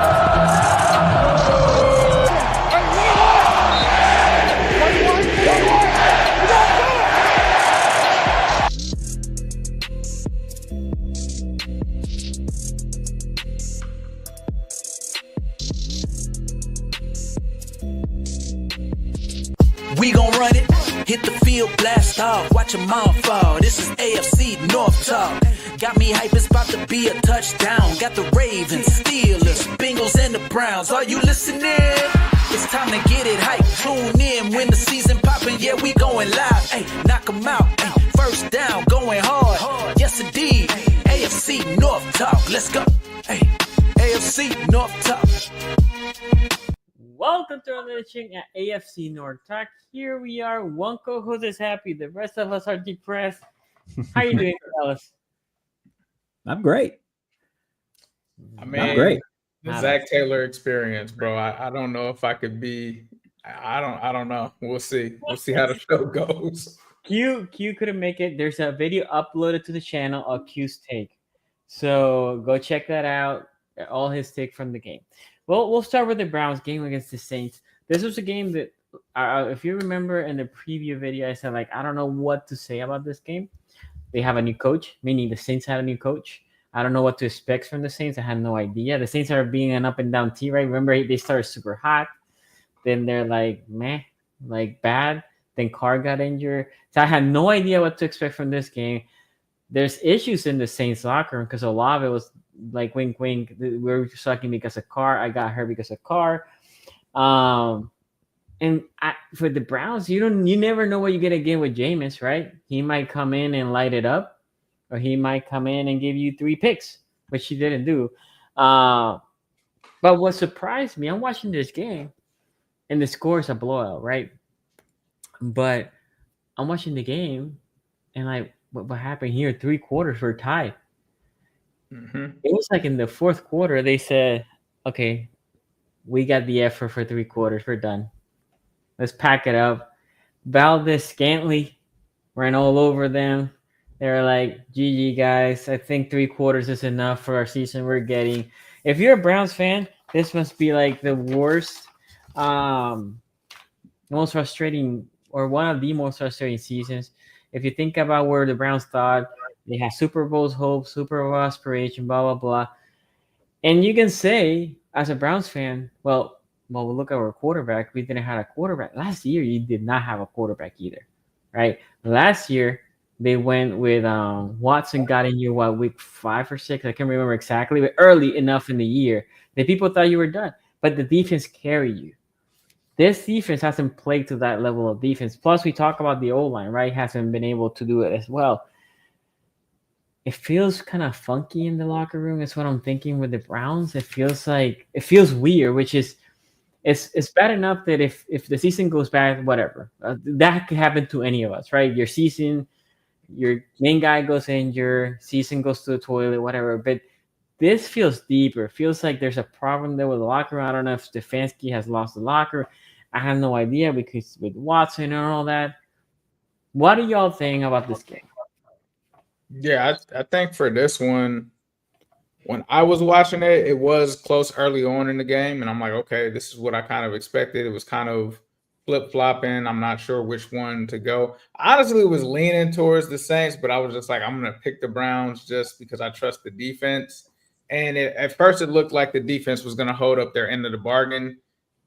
We gon' run it, hit the field, blast off, watch them all fall. This is AFC North talk. Got me hype, it's about to be a touchdown. Got the Ravens, Steelers, Bengals, and the Browns. Are you listening? It's time to get it hype. Tune in when the season poppin'. Yeah, we going live. Ay, knock 'em out. Ay, first down, going hard. Yes, indeed. AFC North talk. Let's go. Ay, AFC North talk. Welcome to another ching at AFC North Talk. Here we are. One co-host is happy. The rest of us are depressed. How you doing, Alice? I'm great. I'm great. The Zach Taylor experience, bro. I don't know if I could be. I don't know. We'll see. We'll see how the show goes. Q couldn't make it. There's a video uploaded to the channel of Q's take, so go check that out. All his take from the game. Well, we'll start with the Browns game against the Saints. This was a game that, if you remember in the preview video, I said, I don't know what to say about this game. They have a new coach, meaning the Saints had a new coach. I don't know what to expect from the Saints. I had no idea. The Saints are being an up and down team, right? Remember, they started super hot. Then they're meh, bad. Then Carr got injured. So I had no idea what to expect from this game. There's issues in the Saints locker room because a lot of it was wink, wink. We're sucking because of Carr. I got hurt because of Carr. And for the Browns, you never know what you get again with Jameis, right? He might come in and light it up, or he might come in and give you 3 picks, which he didn't do. But what surprised me, I'm watching this game, and the score is a blowout, right? But I'm watching the game, and what happened here? 3 quarters were tied. Mm-hmm. It was in the 4th quarter, they said, okay, we got the effort for 3 quarters. We're done. Let's pack it up. Valdez Scantley ran all over them. They were like, GG, guys. I think 3 quarters is enough for our season we're getting. If you're a Browns fan, this must be the worst, most frustrating, or one of the most frustrating seasons. If you think about where the Browns thought they had Super Bowl's hope, Super Bowl aspiration, blah, blah, blah. And you can say, as a Browns fan, well, we look at our quarterback. We didn't have a quarterback. Last year, you did not have a quarterback either, right? Last year, they went with Watson got in you, week 5 or 6? I can't remember exactly, but early enough in the year that people thought you were done. But the defense carried you. This defense hasn't played to that level of defense. Plus, we talk about the O-line, right? Hasn't been able to do it as well. It feels kind of funky in the locker room. That's what I'm thinking with the Browns. It feels weird, which is it's bad enough that if the season goes bad, whatever. That could happen to any of us, right? Your main guy goes injured, season goes to the toilet, whatever. But this feels deeper. It feels like there's a problem there with the locker room. I don't know if Stefanski has lost the locker. I have no idea because with Watson and all that. What do y'all think about this game? Yeah, I think for this one, when I was watching it, it was close early on in the game. And I'm like, okay, this is what I kind of expected. It was kind of flip-flopping. I'm not sure which one to go. I honestly was leaning towards the Saints, but I was just like, I'm going to pick the Browns just because I trust the defense. And at first, it looked like the defense was going to hold up their end of the bargain.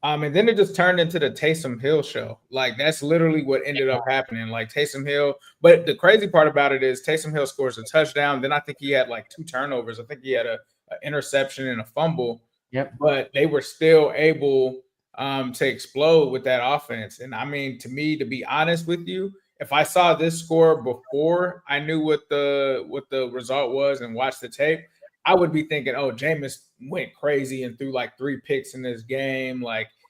And then it just turned into the Taysom Hill show. That's literally what ended up happening. Taysom Hill. But the crazy part about it is Taysom Hill scores a touchdown. Then I think he had 2 turnovers. I think he had an interception and a fumble. Yep. But they were still able to explode with that offense. And I mean, to me, to be honest with you, if I saw this score before I knew what the result was and watched the tape, I would be thinking, oh, Jameis went crazy and threw 3 picks in this game.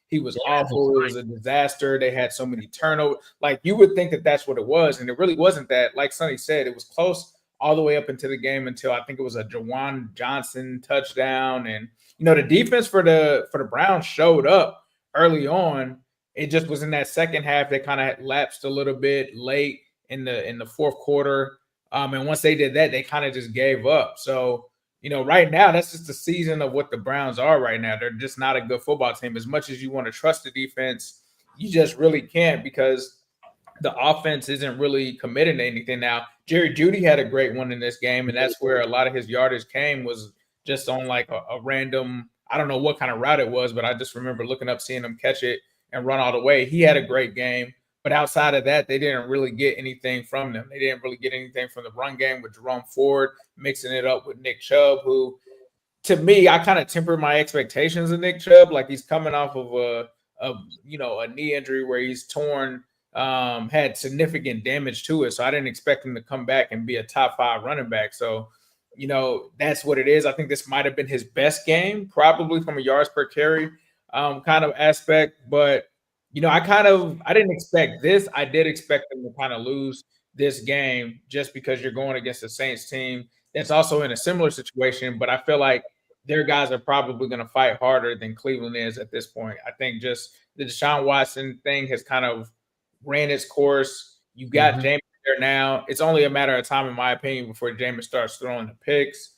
He was awful. It was a disaster. They had so many turnovers. You would think that that's what it was. And it really wasn't that. Like Sonny said, it was close all the way up into the game until I think it was a Jawan Johnson touchdown. And, the defense for the Browns showed up early on. It just was in that second half. They kind of lapsed a little bit late in the 4th quarter. And once they did that, they kind of just gave up. So, right now, that's just the season of what the Browns are right now. They're just not a good football team. As much as you want to trust the defense, you just really can't because the offense isn't really committed to anything now. Jerry Jeudy had a great one in this game, and that's where a lot of his yardage came was just on like a random, I don't know what kind of route it was, but I just remember looking up, seeing him catch it and run all the way. He had a great game. But outside of that, they didn't really get anything from them. They didn't really get anything from the run game with Jerome Ford, mixing it up with Nick Chubb, who, to me, I kind of temper my expectations of Nick Chubb. Like he's coming off of a knee injury where he's torn, had significant damage to it. So I didn't expect him to come back and be a top 5 running back. So, that's what it is. I think this might have been his best game, probably from a yards per carry kind of aspect. But I didn't expect this. I did expect them to kind of lose this game just because you're going against the Saints team that's also in a similar situation. But I feel like their guys are probably going to fight harder than Cleveland is at this point. I think just the Deshaun Watson thing has kind of ran its course. You got Jameis there now. It's only a matter of time, in my opinion, before Jameis starts throwing the picks.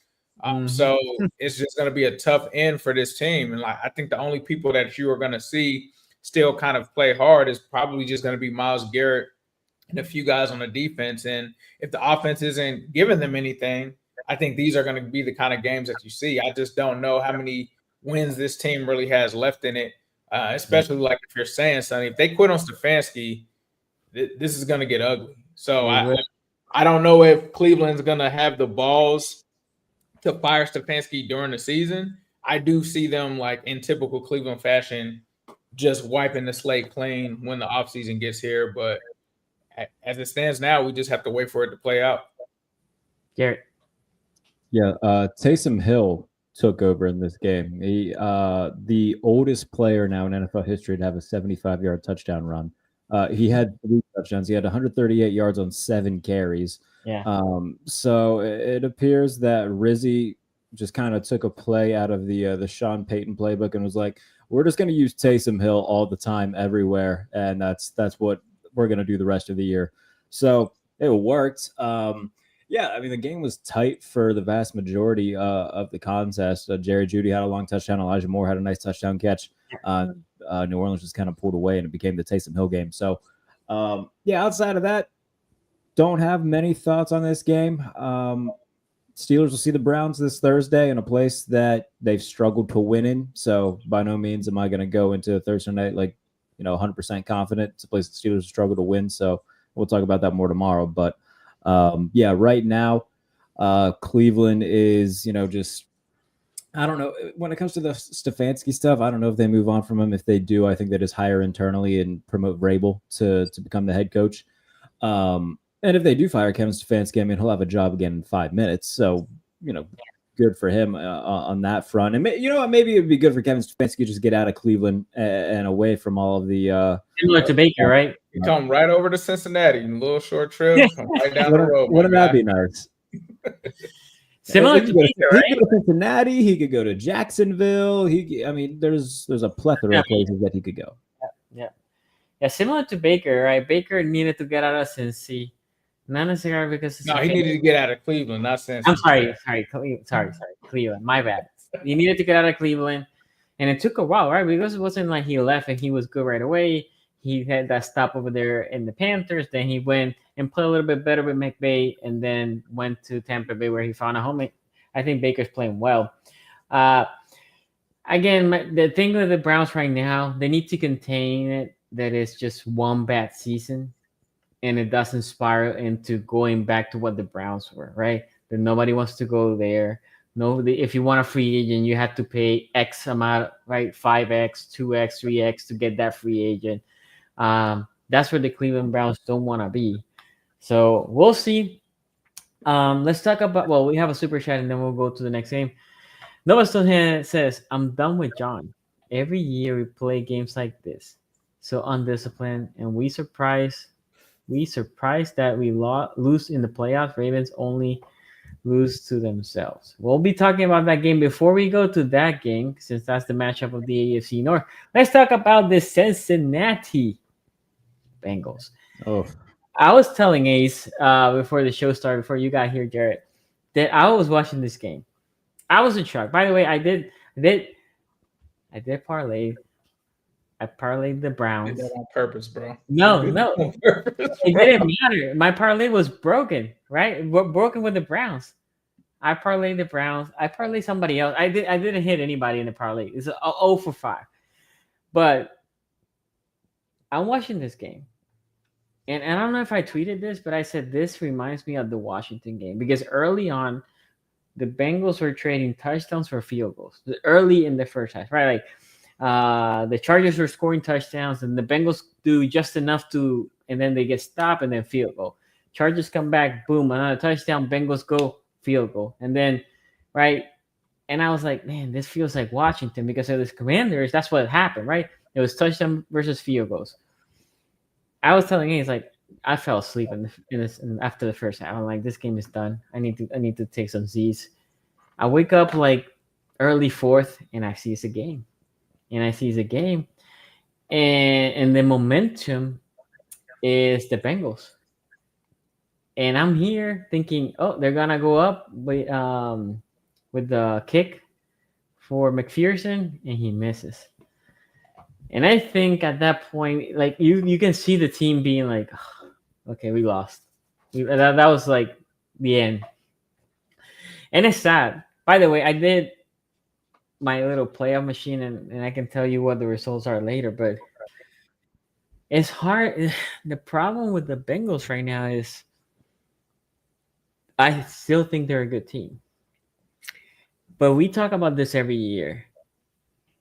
So it's just going to be a tough end for this team. And I think the only people that you are going to see still kind of play hard is probably just going to be Myles Garrett and a few guys on the defense. And if the offense isn't giving them anything, I think these are going to be the kind of games that you see. I just don't know how many wins this team really has left in it, especially like if you're saying, Sonny, if they quit on Stefanski, this is going to get ugly. So I don't know if Cleveland's going to have the balls to fire Stefanski during the season. I do see them, like in typical Cleveland fashion, just wiping the slate clean when the offseason gets here. But as it stands now, we just have to wait for it to play out. Garrett. Yeah, Taysom Hill took over in this game. He, the oldest player now in NFL history to have a 75-yard touchdown run. He had 3 touchdowns. He had 138 yards on 7 carries. Yeah. So it appears that Rizzi just kind of took a play out of the Sean Payton playbook and was like, we're just going to use Taysom Hill all the time, everywhere, and that's what we're going to do the rest of the year. So it worked. Yeah, I mean, the game was tight for the vast majority of the contest. Jerry Jeudy had a long touchdown. Elijah Moore had a nice touchdown catch. New Orleans just kind of pulled away, and it became the Taysom Hill game. So, yeah, outside of that, don't have many thoughts on this game. Steelers will see the Browns this Thursday in a place that they've struggled to win in. So by no means am I going to go into Thursday night 100% confident. It's a place the Steelers struggle to win. So we'll talk about that more tomorrow. But yeah, right now, Cleveland is, just, I don't know. When it comes to the Stefanski stuff, I don't know if they move on from him. If they do, I think they just hire internally and promote Vrabel to become the head coach. And if they do fire Kevin Stefanski, I mean, he'll have a job again in 5 minutes. So, good for him on that front. And maybe it would be good for Kevin Stefanski to just get out of Cleveland and away from all of the similar to Baker, right? You come right over to Cincinnati, a little short trip, come right down the road. Wouldn't that be nice? Similar to Baker, right? He could go to Cincinnati. He could go to Jacksonville. There's a plethora of places that he could go. Yeah. Similar to Baker, right? Baker needed to get out of Cincy. Not necessarily because he needed to get out of Cleveland, not Cincinnati. I'm sorry, Cleveland. My bad. He needed to get out of Cleveland, and it took a while, right? Because it wasn't like he left and he was good right away. He had that stop over there in the Panthers. Then he went and played a little bit better with McVay, and then went to Tampa Bay where he found a home. I think Baker's playing well. Again, the thing with the Browns right now, they need to contain it. That is just one bad season, and it doesn't spiral into going back to what the Browns were, right? That nobody wants to go there. Nobody, if you want a free agent, you have to pay X amount, right? 5X, 2X, 3X to get that free agent. That's where the Cleveland Browns don't want to be. So we'll see. Let's talk about, we have a super chat and then we'll go to the next game. Noah Stonehan says, I'm done with John. Every year we play games like this. So undisciplined, and we surprised that we lose in the playoffs. Ravens only lose to themselves. We'll be talking about that game. Before we go to that game, since that's the matchup of the AFC North, let's talk about the Cincinnati Bengals. Oh, I was telling Ace before the show started, before you got here, Jared, that I was watching this game, I was in shock. By the way, I did parlay. I parlayed the Did Browns. that on purpose, bro. No, You did no, that on purpose, it bro. didn't matter. My parlay was broken, right? Broken with the Browns. I parlayed the Browns. I parlayed somebody else. I didn't hit anybody in the parlay. It's a 0 for 5. But I'm watching this game. And I don't know if I tweeted this, but I said this reminds me of the Washington game because early on, the Bengals were trading touchdowns for field goals early in the first half, right? Like the Chargers were scoring touchdowns, and the Bengals do just enough to, and then they get stopped, and then field goal. Chargers come back, boom, another touchdown. Bengals go field goal, and then right. And I was like, man, this feels like Washington because of this Commanders. That's what happened, right? It was touchdown versus field goals. I was telling him, he's like, I fell asleep after the first half. I'm like, this game is done. I need to take some Z's. I wake up like early fourth, and I see it's a game, and the momentum is the Bengals, and I'm here thinking, oh, they're gonna go up with the kick for McPherson, and he misses. And I think at that point, like you can see the team being like, oh, okay, we lost. That was like the end. And it's sad. By the way, I did my little playoff machine, and I can tell you what the results are later, but it's hard. The problem with the Bengals right now is I still think they're a good team. But we talk about this every year.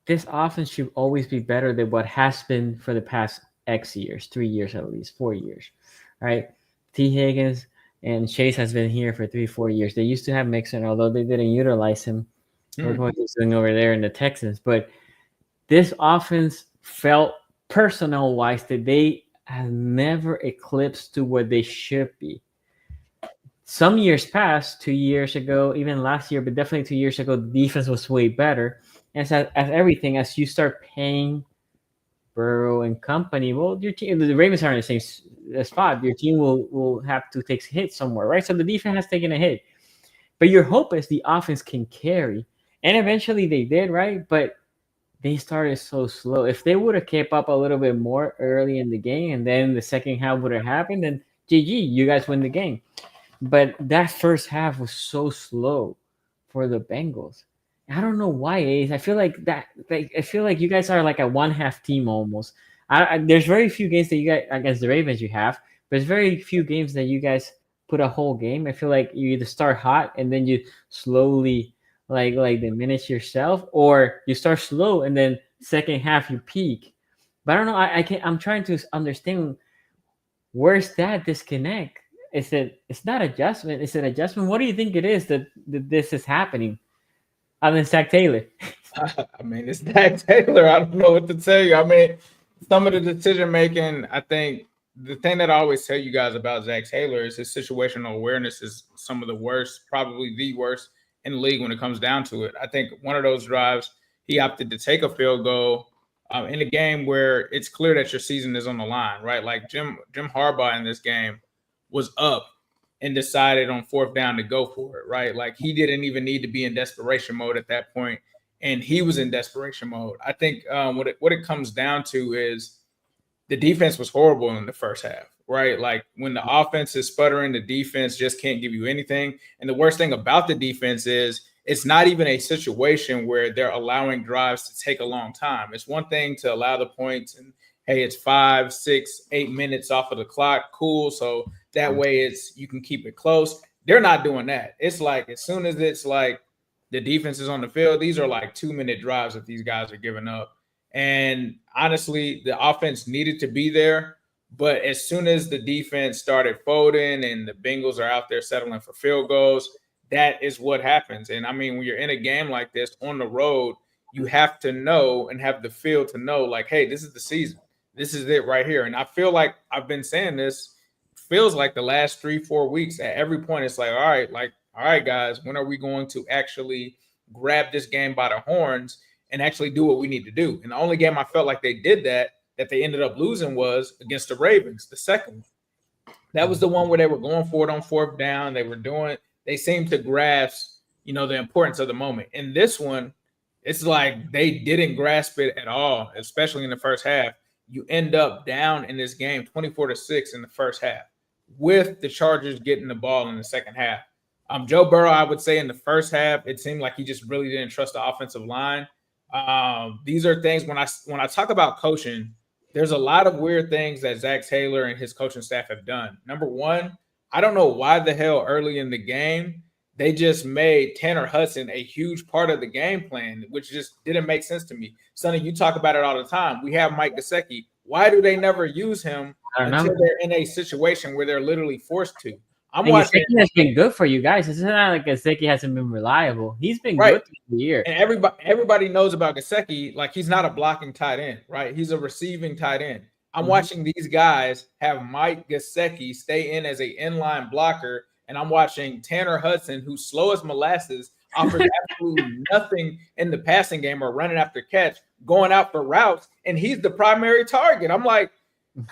This offense should always be better than what has been for the past X years, 3 years at least, 4 years, right? T. Higgins and Chase has been here for 3-4 years. They used to have Mixon, although they didn't utilize him. Look what he's doing over there in the Texans. But this offense felt personnel-wise that they have never eclipsed to what they should be. Some years past, 2 years ago, even last year, but definitely 2 years ago, the defense was way better. And as everything, as you start paying Burrow and company, well, your team, the Ravens are in the same spot. Your team will have to take hits somewhere, right? So the defense has taken a hit. But your hope is the offense can carry. And eventually they did, right? But they started so slow. If they would have kept up a little bit more early in the game and then the second half would have happened, then GG, you guys win the game. But that first half was so slow for the Bengals. I don't know why, Ace. I feel like I feel like you guys are like a one-half team almost. There's very few games that you guys against the Ravens you have, but there's very few games that you guys put a whole game. I feel like you either start hot and then you slowly like diminish yourself, or you start slow and then second half you peak. But I don't know. I can't. I'm trying to understand where's that disconnect. It's not adjustment? It's an adjustment. What do you think it is that this is happening? Other than Zach Taylor. I mean, it's Zach Taylor. I don't know what to tell you. I mean, some of the decision making, I think the thing that I always tell you guys about Zach Taylor is his situational awareness is some of the worst, probably the worst in the league when it comes down to it. I think one of those drives, he opted to take a field goal in a game where it's clear that your season is on the line, right? Like Jim Harbaugh in this game was up and decided on fourth down to go for it, right? Like he didn't even need to be in desperation mode at that point, and he was in desperation mode. I think what it comes down to is the defense was horrible in the first half, right? Like when the offense is sputtering, the defense just can't give you anything. And the worst thing about the defense is it's not even a situation where they're allowing drives to take a long time. It's one thing to allow the points and, hey, it's 5, 6, 8 minutes off of the clock. Cool. So that way you can keep it close. They're not doing that. It's like as soon as it's like the defense is on the field, these are like 2-minute drives that these guys are giving up. And honestly, the offense needed to be there. But as soon as the defense started folding and the Bengals are out there settling for field goals, that is what happens. And I mean, when you're in a game like this on the road, you have to know and have the feel to know like, hey, this is the season. This is it right here. And I feel like I've been saying this, feels like the last 3-4 weeks at every point. It's like, all right, guys, when are we going to actually grab this game by the horns and actually do what we need to do? And the only game I felt like they did that they ended up losing was against the Ravens, the second one. That was the one where they were going for it on fourth down. They seemed to grasp the importance of the moment. In this one, it's like they didn't grasp it at all, especially in the first half. You end up down in this game 24-6 in the first half with the Chargers getting the ball in the second half. Joe Burrow, I would say in the first half, it seemed like he just really didn't trust the offensive line. These are things when I talk about coaching, there's a lot of weird things that Zach Taylor and his coaching staff have done. Number one, I don't know why the hell early in the game they just made Tanner Hudson a huge part of the game plan, which just didn't make sense to me. Sonny, you talk about it all the time. We have Mike Gesicki. Why do they never use him until they're in a situation where they're literally forced to? I'm watching. Gesicki has been good for you guys. It's not like Gesicki hasn't been reliable. He's been good through the year. And everybody knows about Gesicki. Like, he's not a blocking tight end, right? He's a receiving tight end. I'm watching these guys have Mike Gesicki stay in as an inline blocker, and I'm watching Tanner Hudson, who's slow as molasses, offers absolutely nothing in the passing game or running after catch, going out for routes, and he's the primary target. I'm like,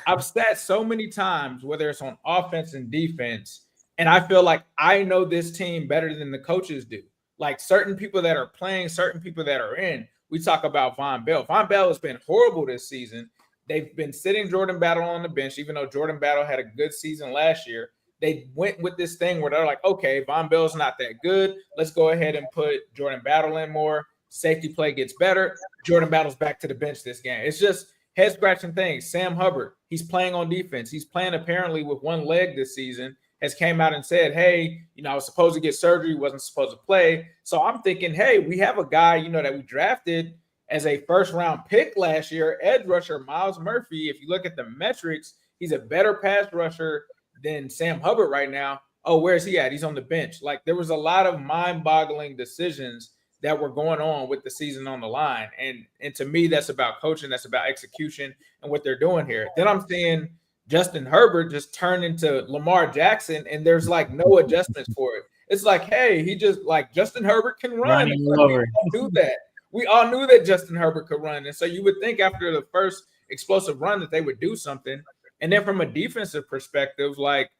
I've sat so many times, whether it's on offense and defense, and I feel like I know this team better than the coaches do. Like, certain people that are playing, certain people that are in. We talk about Von Bell. Von Bell has been horrible this season. They've been sitting Jordan Battle on the bench, even though Jordan Battle had a good season last year. They went with this thing where they're like, okay, Von Bell's not that good. Let's go ahead and put Jordan Battle in more. Safety play gets better. Jordan Battle's back to the bench this game. It's just head-scratching things. Sam Hubbard, he's playing on defense. He's playing apparently with one leg this season, has came out and said, hey, I was supposed to get surgery, wasn't supposed to play. So I'm thinking, hey, we have a guy, that we drafted as a first-round pick last year, edge rusher Myles Murphy. If you look at the metrics, he's a better pass rusher than Sam Hubbard right now. Oh, where is he at? He's on the bench. Like, there was a lot of mind-boggling decisions that were going on with the season on the line. And to me, that's about coaching. That's about execution and what they're doing here. Then I'm seeing Justin Herbert just turn into Lamar Jackson, and there's like no adjustments for it. It's like, hey, he just like Justin Herbert can run. We all knew that. We all knew that Justin Herbert could run. And so you would think after the first explosive run that they would do something. And then from a defensive perspective, like,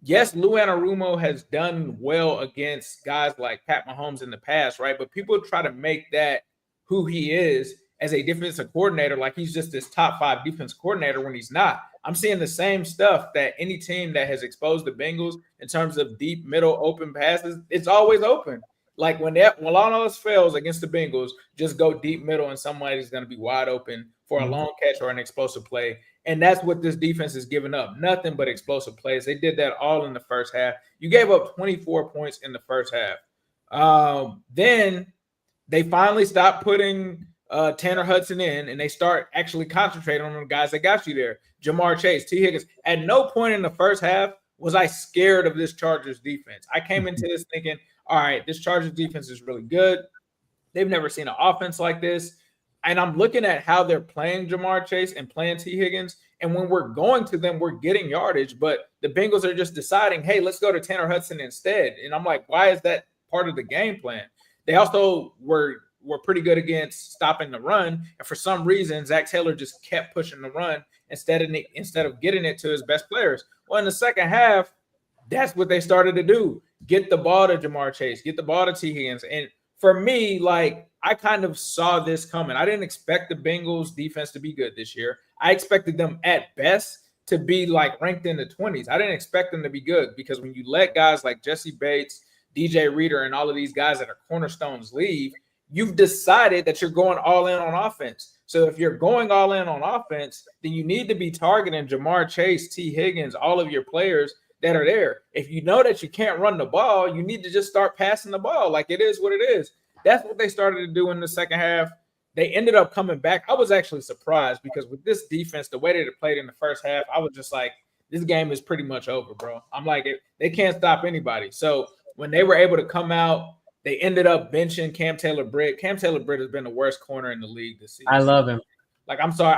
yes, Lou Anarumo has done well against guys like Pat Mahomes in the past, right? But people try to make that who he is as a defensive coordinator, like he's just this top 5 defense coordinator when he's not. I'm seeing the same stuff that any team that has exposed the Bengals in terms of deep, middle, open passes, it's always open. Like when all else fails against the Bengals, just go deep middle and somebody's going to be wide open for a long catch or an explosive play. And that's what this defense is giving up. Nothing but explosive plays. They did that all in the first half. You gave up 24 points in the first half. Then they finally stopped putting Tanner Hudson in, and they start actually concentrating on the guys that got you there. Jamar Chase, T. Higgins. At no point in the first half was I scared of this Chargers defense. I came into this thinking, all right, this Chargers defense is really good. They've never seen an offense like this. And I'm looking at how they're playing Jamar Chase and playing T. Higgins. And when we're going to them, we're getting yardage. But the Bengals are just deciding, hey, let's go to Tanner Hudson instead. And I'm like, why is that part of the game plan? They also were pretty good against stopping the run. And for some reason, Zach Taylor just kept pushing the run instead of getting it to his best players. Well, in the second half, that's what they started to do. Get the ball to Jamar Chase. Get the ball to T. Higgins. And for me, like, I kind of saw this coming. I didn't expect the Bengals defense to be good this year. I expected them at best to be like ranked in the 20s. I didn't expect them to be good because when you let guys like Jesse Bates, DJ Reader, and all of these guys that are cornerstones leave, you've decided that you're going all in on offense. So if you're going all in on offense, then you need to be targeting Jamar Chase, T. Higgins, all of your players that are there. If you know that you can't run the ball, you need to just start passing the ball. Like, it is what it is. That's what they started to do in the second half. They ended up coming back. I was actually surprised because with this defense, the way that it played in the first half, I was just like, this game is pretty much over, bro. I'm like, they can't stop anybody. So when they were able to come out, they ended up benching Cam Taylor-Britt. Cam Taylor-Britt has been the worst corner in the league this season. I love him. Like, I'm sorry.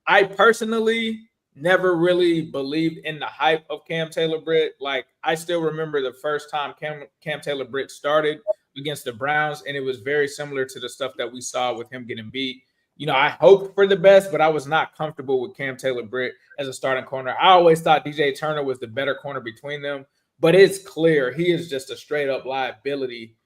I personally never really believed in the hype of Cam Taylor-Britt. Like, I still remember the first time Cam Taylor-Britt started against the Browns, and it was very similar to the stuff that we saw with him getting beat. I hoped for the best, but I was not comfortable with Cam Taylor-Britt as a starting corner. I always thought DJ Turner was the better corner between them, but it's clear he is just a straight-up liability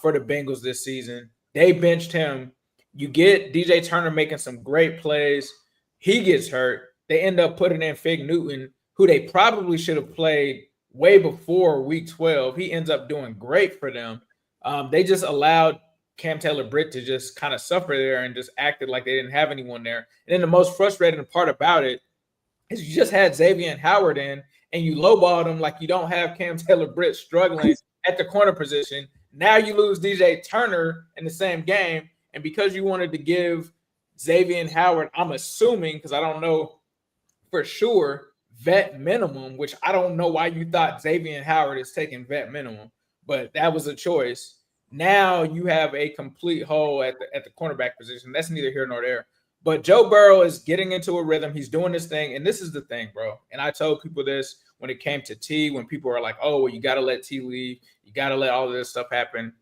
for the Bengals this season. They benched him. You get DJ Turner making some great plays. He gets hurt. They end up putting in Fig Newton, who they probably should have played way before week 12. He ends up doing great for them. They just allowed Cam Taylor-Britt to just kind of suffer there and just acted like they didn't have anyone there. And then the most frustrating part about it is you just had Xavier Howard in and you lowballed him like you don't have Cam Taylor-Britt struggling at the corner position. Now you lose DJ Turner in the same game. And because you wanted to give Xavier Howard, I'm assuming, because I don't know for sure, vet minimum, which I don't know why you thought Xavier Howard is taking vet minimum, but that was a choice. Now you have a complete hole at the cornerback position. That's neither here nor there. But Joe Burrow is getting into a rhythm. He's doing this thing. And this is the thing, bro. And I told people this when it came to T, when people are like, oh, well, you got to let T leave. You got to let all of this stuff happen.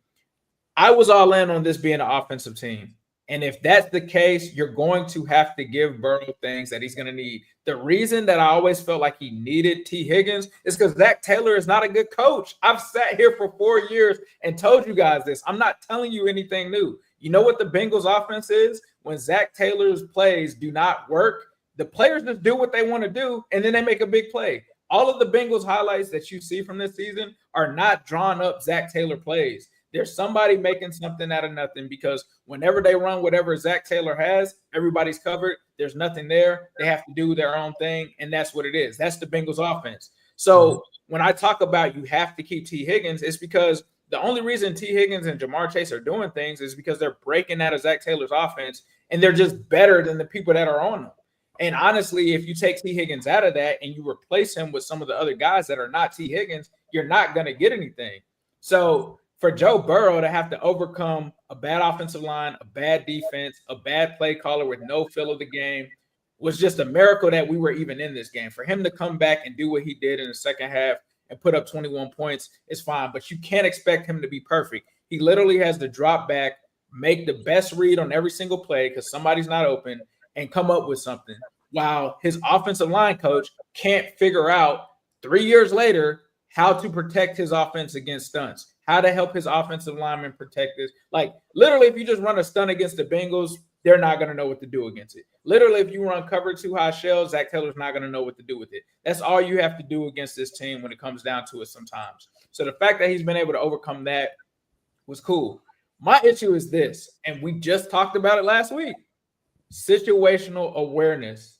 I was all in on this being an offensive team. And if that's the case, you're going to have to give Burrow things that he's going to need. The reason that I always felt like he needed T. Higgins is because Zach Taylor is not a good coach. I've sat here for 4 years and told you guys this. I'm not telling you anything new. You know what the Bengals offense is? When Zach Taylor's plays do not work, the players just do what they want to do, and then they make a big play. All of the Bengals highlights that you see from this season are not drawn up Zach Taylor plays. There's somebody making something out of nothing because whenever they run whatever Zach Taylor has, everybody's covered. There's nothing there. They have to do their own thing, and that's what it is. That's the Bengals offense. So when I talk about you have to keep T. Higgins, it's because the only reason T. Higgins and Jamar Chase are doing things is because they're breaking out of Zach Taylor's offense, and they're just better than the people that are on them. And honestly, if you take T. Higgins out of that and you replace him with some of the other guys that are not T. Higgins, you're not going to get anything. So for Joe Burrow to have to overcome a bad offensive line, a bad defense, a bad play caller with no feel of the game was just a miracle that we were even in this game. For him to come back and do what he did in the second half and put up 21 points is fine, but you can't expect him to be perfect. He literally has to drop back, make the best read on every single play because somebody's not open, and come up with something. While his offensive line coach can't figure out 3 years later how to protect his offense against stunts, how to help his offensive linemen protect this. Like, literally, if you just run a stunt against the Bengals, they're not going to know what to do against it. Literally, if you run cover 2 high shells, Zach Taylor's not going to know what to do with it. That's all you have to do against this team when it comes down to it sometimes. So the fact that he's been able to overcome that was cool. My issue is this, and we just talked about it last week. Situational awareness.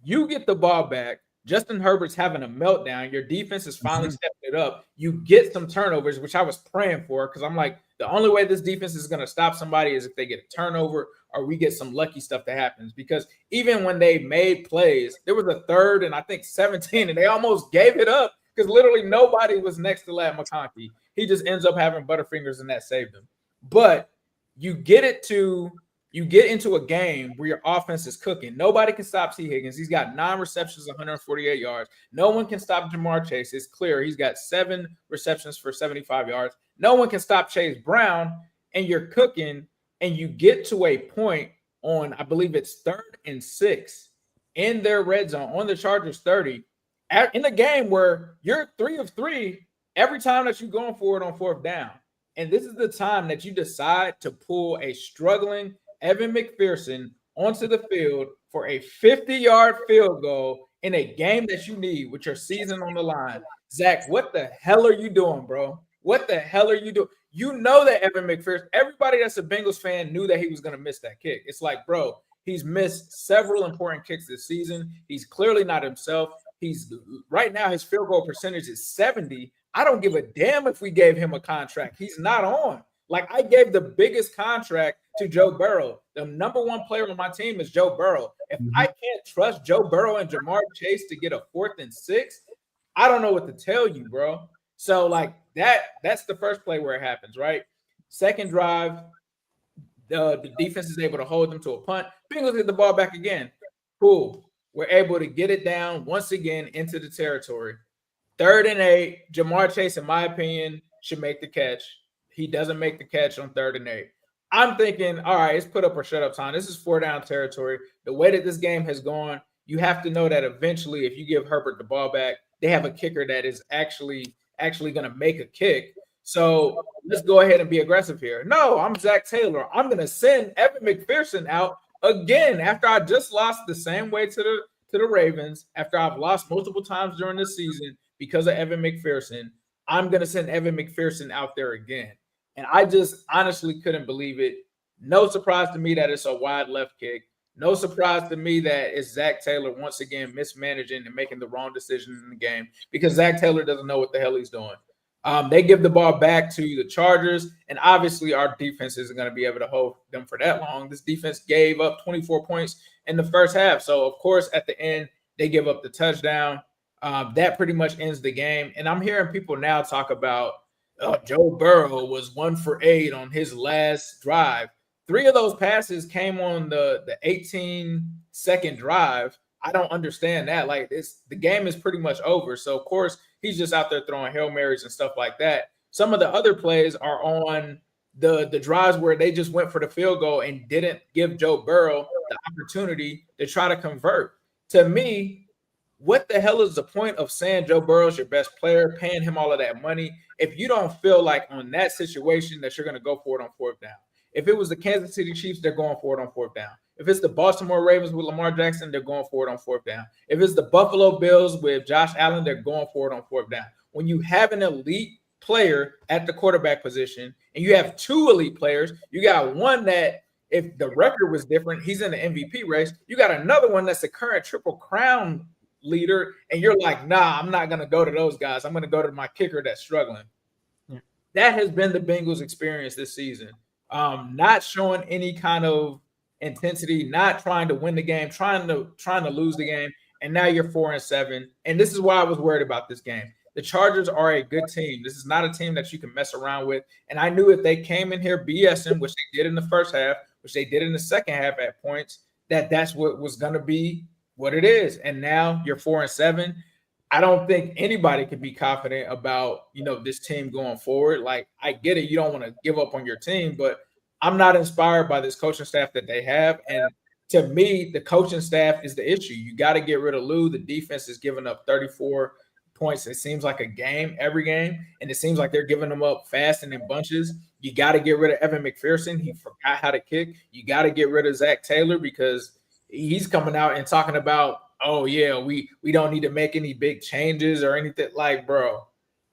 You get the ball back. Justin Herbert's having a meltdown. Your defense is finally stepping it up. You get some turnovers, which I was praying for because I'm like, the only way this defense is going to stop somebody is if they get a turnover or we get some lucky stuff that happens. Because even when they made plays, there was a 3rd and I think 17, and they almost gave it up because literally nobody was next to Lat McConkey. He just ends up having butterfingers, and that saved him. But you get into a game where your offense is cooking. Nobody can stop T. Higgins. He's got 9 receptions, 148 yards. No one can stop Jamar Chase. It's clear. He's got 7 receptions for 75 yards. No one can stop Chase Brown, and you're cooking, and you get to a point on, I believe it's 3rd and 6 in their red zone on the Chargers 30 in a game where you're 3 of 3 every time that you're going for it on 4th down. And this is the time that you decide to pull a struggling Evan McPherson onto the field for a 50-yard field goal in a game that you need with your season on the line. Zach, what the hell are you doing, bro? What the hell are you doing? You know that Evan McPherson, everybody that's a Bengals fan knew that he was going to miss that kick. It's like, bro, he's missed several important kicks this season. He's clearly not himself. Right now, his field goal percentage is 70. I don't give a damn if we gave him a contract. He's not on. Like, I gave the biggest contract to Joe Burrow. The number 1 player on my team is Joe Burrow. If I can't trust Joe Burrow and Jamar Chase to get a 4th and 6, I don't know what to tell you, bro. So, like, that's the first play where it happens, right? Second drive, the defense is able to hold them to a punt. Bengals get the ball back again. Cool. We're able to get it down once again into the territory. 3rd and 8, Jamar Chase, in my opinion, should make the catch. He doesn't make the catch on 3rd and 8. I'm thinking, all right, it's put up or shut up time. This is 4-down territory. The way that this game has gone, you have to know that eventually if you give Herbert the ball back, they have a kicker that is actually going to make a kick. So let's go ahead and be aggressive here. No, I'm Zach Taylor. I'm going to send Evan McPherson out again after I just lost the same way to the Ravens, after I've lost multiple times during this season because of Evan McPherson. I'm going to send Evan McPherson out there again. And I just honestly couldn't believe it. No surprise to me that it's a wide left kick. No surprise to me that it's Zach Taylor once again mismanaging and making the wrong decisions in the game because Zach Taylor doesn't know what the hell he's doing. They give the ball back to the Chargers, and obviously our defense isn't going to be able to hold them for that long. This defense gave up 24 points in the first half. So, of course, at the end, they give up the touchdown. That pretty much ends the game. And I'm hearing people now talk about Joe Burrow was 1 for 8 on his last drive. 3 of those passes came on the 18-second drive. I don't understand that. Like, the game is pretty much over. So, of course, he's just out there throwing Hail Marys and stuff like that. Some of the other plays are on the drives where they just went for the field goal and didn't give Joe Burrow the opportunity to try to convert. To me, what the hell is the point of saying Joe Burrow's your best player, paying him all of that money, if you don't feel like on that situation that you're going to go for it on 4th down? If it was the Kansas City Chiefs, they're going for it on 4th down. If it's the Baltimore Ravens with Lamar Jackson, they're going for it on 4th down. If it's the Buffalo Bills with Josh Allen, they're going for it on 4th down. When you have an elite player at the quarterback position and you have 2 elite players, you got one that, if the record was different, he's in the MVP race. You got another one that's the current Triple Crown leader, and you're like, nah, I'm not going to go to those guys. I'm going to go to my kicker that's struggling. Yeah. That has been the Bengals' experience this season. Not showing any kind of intensity, not trying to win the game, trying to lose the game, and now you're 4-7. And this is why I was worried about this game. The Chargers are a good team. This is not a team that you can mess around with. And I knew if they came in here BSing, which they did in the first half, which they did in the second half at points, that's what was going to be what it is. And now you're 4-7. I don't think anybody can be confident about, this team going forward. Like, I get it. You don't want to give up on your team, but I'm not inspired by this coaching staff that they have. And to me, the coaching staff is the issue. You got to get rid of Lou. The defense is giving up 34 points. It seems like a game every game, and it seems like they're giving them up fast and in bunches. You got to get rid of Evan McPherson. He forgot how to kick. You got to get rid of Zach Taylor because he's coming out and talking about, oh, yeah, we don't need to make any big changes or anything. Like, bro,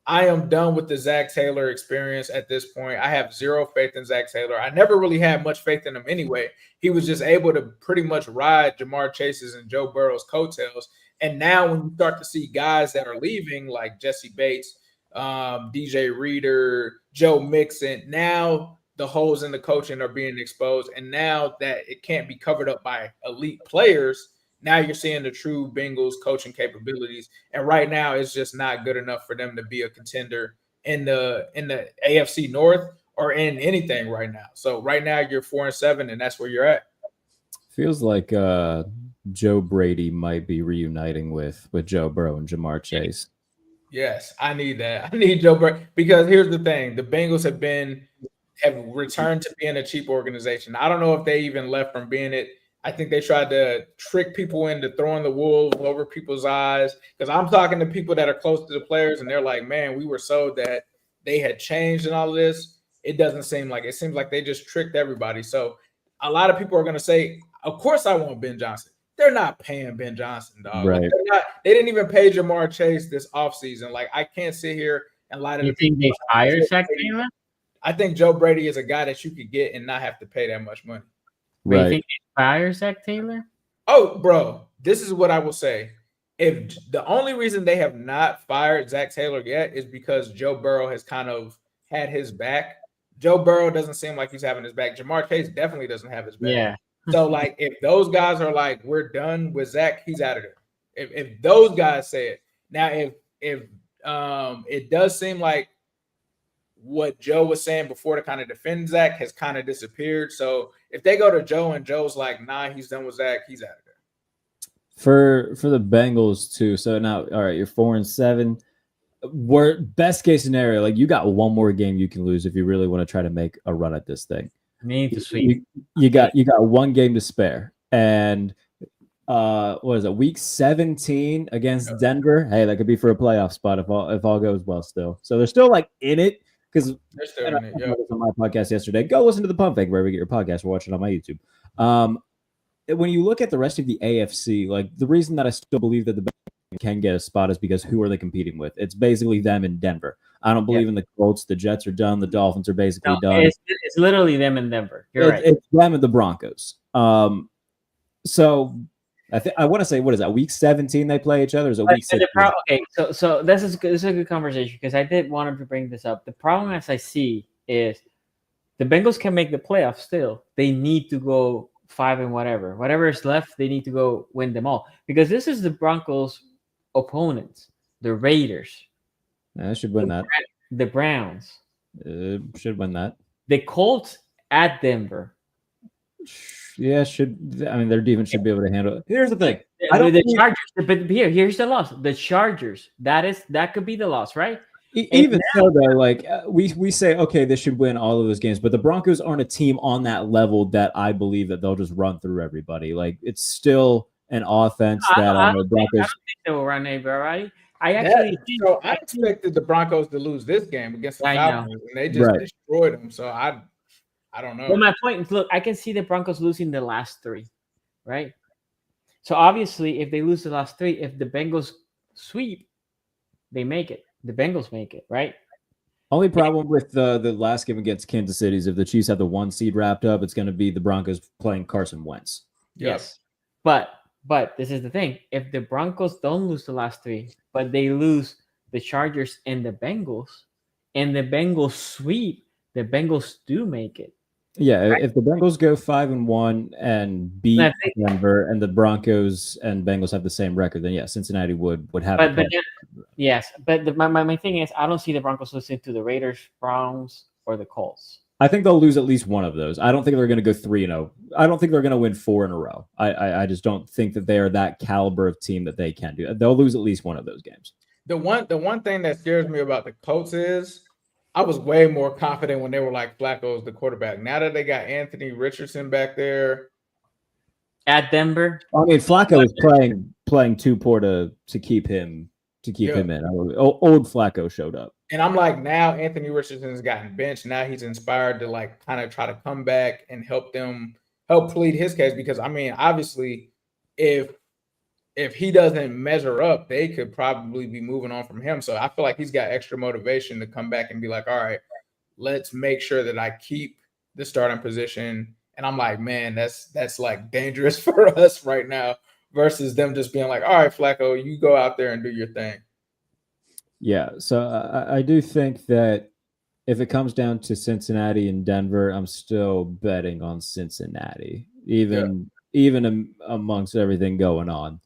I am done with the Zach Taylor experience at this point. I have zero faith in Zach Taylor. I never really had much faith in him anyway. He was just able to pretty much ride Jamar Chase's and Joe Burrow's coattails. And now when you start to see guys that are leaving, like Jesse Bates, DJ Reader, Joe Mixon, now the holes in the coaching are being exposed. And now that it can't be covered up by elite players, now you're seeing the true Bengals coaching capabilities. And right now it's just not good enough for them to be a contender in the AFC North or in anything right now. So right now you're 4-7, and that's where you're at. Feels like Joe Brady might be reuniting with Joe Burrow and Jamar Chase. Yes, I need that. I need Joe Brady because here's the thing. The Bengals have returned to being a cheap organization. I don't know if they even left from being it. I think they tried to trick people into throwing the wool over people's eyes because I'm talking to people that are close to the players, and they're like, man, we were sold that they had changed and all of this. It doesn't seem like it. Seems like they just tricked everybody. So a lot of people are going to say, of course I want Ben Johnson. They're not paying Ben Johnson, dog. Right. Like, they didn't even pay Jamar Chase this offseason. Like, I can't sit here and lie to you think they fired Zach Taylor? I think Joe Brady is a guy that you could get and not have to pay that much money. Right. You think they fire Zach Taylor? Oh, bro, this is what I will say. If the only reason they have not fired Zach Taylor yet is because Joe Burrow has kind of had his back. Joe Burrow doesn't seem like he's having his back. Jamar Chase definitely doesn't have his back. Yeah. So, like, if those guys are like, we're done with Zach, he's out of there. If those guys say it. Now, if it does seem like what Joe was saying before to kind of defend Zach has kind of disappeared. So if they go to Joe and Joe's like, nah, he's done with Zach, he's out of there. For the Bengals too. So now, all right, you're 4-7. Best case scenario, like you got one more game you can lose if you really want to try to make a run at this thing. Need to sweep. You got one game to spare, and what is it? Week 17 against Denver. Hey, that could be for a playoff spot if all goes well still. So they're still like in it, because They're still in it. Yeah. on my podcast yesterday. Go listen to the Pump Fake wherever you get your podcast or watch it on my YouTube. When you look at the rest of the AFC, like the reason that I still believe that the Bengals can get a spot is because who are they competing with? It's basically them in Denver. I don't believe in the Colts. The Jets are done. The Dolphins are basically done. It's literally them in Denver. You're right. It's them and the Broncos. So I want to say, what is that? Week 17 they play each other. Is it week 16? Okay, so this is a good conversation because I did want to bring this up. The problem as I see is the Bengals can make the playoffs still. They need to go 5 and whatever is left. They need to go win them all because this is the Broncos' opponents, the Raiders. Yeah, should win that. The Browns should win that. The Colts at Denver. Yeah, should. I mean, their defense should be able to handle it. Here's the thing. Chargers, but here's the loss. The Chargers. That could be the loss, right? Even so, though, like we say, okay, they should win all of those games, but the Broncos aren't a team on that level that I believe that they'll just run through everybody. Like it's still an offense that I don't think they will run everybody. I expected the Broncos to lose this game against the Falcons, and they just destroyed them. So I don't know. But my point is, look, I can see the Broncos losing the last 3, right? So obviously, if they lose the last 3, if the Bengals sweep, they make it. The Bengals make it, right? Only problem with the last game against Kansas City is if the Chiefs have the 1 seed wrapped up, it's going to be the Broncos playing Carson Wentz. Yes, but this is the thing: if the Broncos don't lose the last 3, but they lose the Chargers and the Bengals sweep, the Bengals do make it. Yeah, right? If the Bengals go 5-1 and beat Denver, and the Broncos and Bengals have the same record, then Cincinnati would have. But my thing is, I don't see the Broncos losing to the Raiders, Browns, or the Colts. I think they'll lose at least one of those. I don't think they're going to go 3-0. I don't think they're going to win 4 in a row. I just don't think that they are that caliber of team that they can do. They'll lose at least one of those games. The one thing that scares me about the Colts is I was way more confident when they were like Flacco's the quarterback. Now that they got Anthony Richardson back there at Denver, I mean Flacco is playing too poor to keep him him in. Old Flacco showed up, and I'm like, now Anthony Richardson's gotten benched. Now he's inspired to like kind of try to come back and help plead his case because I mean, obviously, if he doesn't measure up, they could probably be moving on from him. So I feel like he's got extra motivation to come back and be like, all right, let's make sure that I keep the starting position. And I'm like, man, that's like dangerous for us right now versus them just being like, all right, Flacco, you go out there and do your thing. Yeah. So I do think that if it comes down to Cincinnati and Denver, I'm still betting on Cincinnati, even amongst everything going on.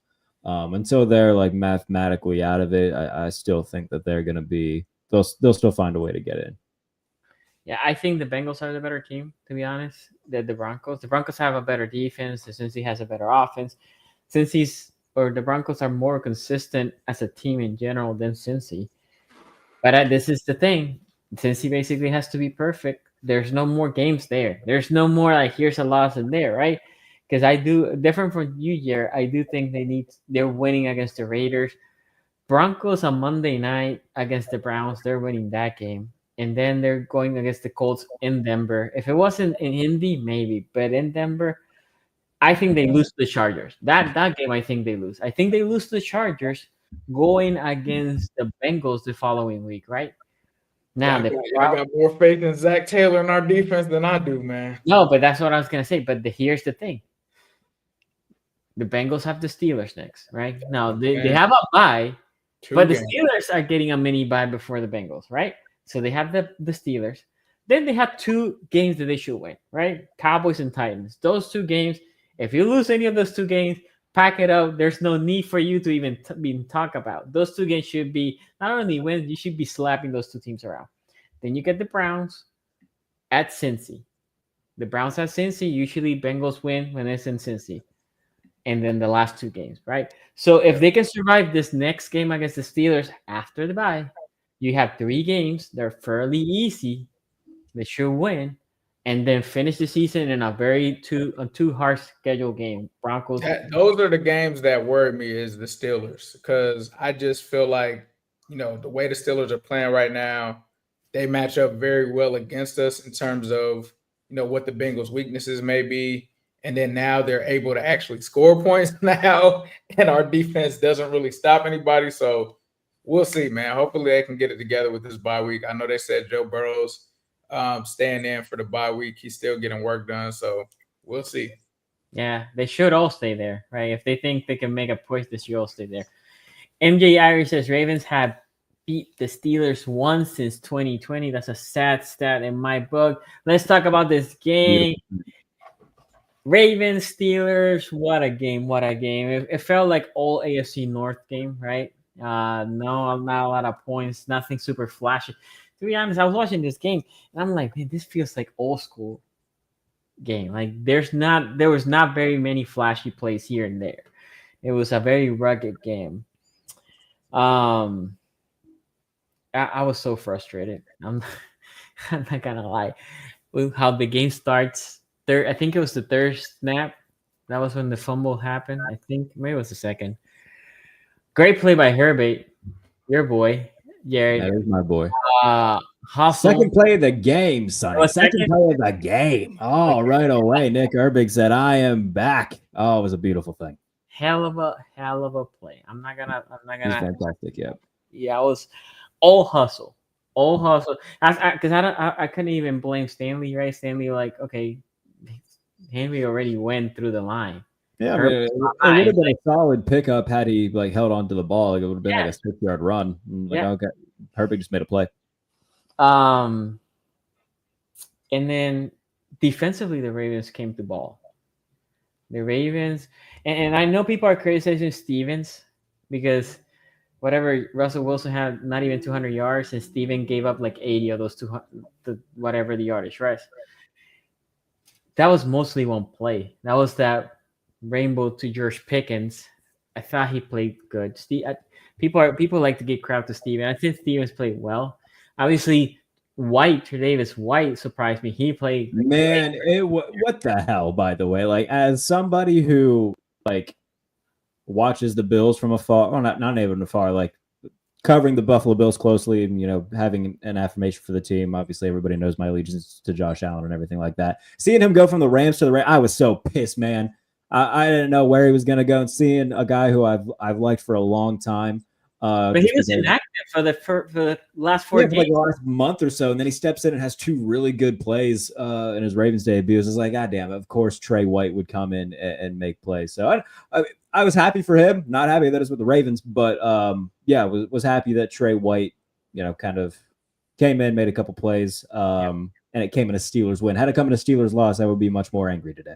Until they're like mathematically out of it, I still think that they're going to be they'll still find a way to get in. Yeah, I think the Bengals are the better team, to be honest, than the Broncos. The Broncos have a better defense. The Cincy has a better offense. The Broncos are more consistent as a team in general than Cincy. But this is the thing. Cincy basically has to be perfect. There's no more games there. There's no more like here's a loss in there, right? Because I do different from you, Jer. I do think they're winning against the Raiders. Broncos on Monday night against the Browns, they're winning that game. And then they're going against the Colts in Denver. If it wasn't in Indy, maybe. But in Denver, I think they lose to the Chargers. That game, I think they lose. I think they lose to the Chargers going against the Bengals the following week, right? Now, I got more faith in Zach Taylor in our defense than I do, man. No, but that's what I was going to say. But here's the thing. The Bengals have the Steelers next, right? Now, they have a bye, but the Steelers are getting a mini bye before the Bengals, right? So they have the Steelers. Then they have 2 games that they should win, right? Cowboys and Titans. Those 2 games, if you lose any of those 2 games, pack it up. There's no need for you to even talk about. Those 2 games should be not only wins, you should be slapping those 2 teams around. Then you get the Browns at Cincy. The Browns at Cincy, usually Bengals win when it's in Cincy. And then the last 2 games, right? So if they can survive this next game against the Steelers after the bye, you have 3 games. They're fairly easy. They should win. And then finish the season in a too harsh schedule game. Broncos. Those are the games that worry me is the Steelers because I just feel like, the way the Steelers are playing right now, they match up very well against us in terms of what the Bengals' weaknesses may be. And then now they're able to actually score points now, and our defense doesn't really stop anybody. So we'll see, man. Hopefully they can get it together with this bye week. I know they said Joe Burrow's staying in for the bye week. He's still getting work done. So we'll see. Yeah, they should all stay there, right? If they think they can make a push, they should all stay there. MJ Irish says Ravens have beat the Steelers once since 2020. That's a sad stat in my book. Let's talk about this game. Ravens, Steelers, what a game, what a game. It felt like all AFC North game, right? No, not a lot of points, nothing super flashy. To be honest, I was watching this game, and I'm like, man, this feels like old school game. Like there was not very many flashy plays here and there. It was a very rugged game. I was so frustrated. I'm not gonna lie. With how the game starts, I think it was the third snap. That was when the fumble happened. I think maybe it was the second. Great play by Herbert, your boy, Jared. That is my boy. Hustle. Second play of the game, Sonny. Second play of the game. Oh, right away. Nick Herbig said, "I am back." Oh, it was a beautiful thing. Hell of a play. I'm not gonna. He's fantastic. Yeah. Yeah, it was all hustle. Because I couldn't even blame Stanley, right? Stanley, like, okay, Henry already went through the line. Yeah, I mean, it would have been a solid pickup had he like held on to the ball. Like, it would have been like a 6-yard run. Like, okay, Herbig just made a play. And then defensively, the Ravens came to ball. The Ravens, and I know people are criticizing Stevens because whatever Russell Wilson had not even 200 yards, and Steven gave up like 80 of those 200, whatever the yardage, right? That was mostly one play. That was that rainbow to George Pickens. I thought he played good. People like to give credit to Steven. I think Stevens played well. Obviously, Tre'Davious White surprised me. He played what the hell, by the way? Like, as somebody who like watches the Bills from afar, or not even afar, like covering the Buffalo Bills closely and having an affirmation for the team. Obviously, everybody knows my allegiance to Josh Allen and everything like that. Seeing him go from the Rams to the Rams, I was so pissed, man. I didn't know where he was going to go, and seeing a guy who I've liked for a long time. But he was inactive for the last 4 games. Like the last month or so, and then he steps in and has 2 really good plays in his Ravens debut. It's like, God damn, of course Trey White would come in and make plays. So I was happy for him. Not happy that it's with the Ravens, but was happy that Trey White, kind of came in, made a couple plays, and it came in a Steelers win. Had it come in a Steelers loss, I would be much more angry today.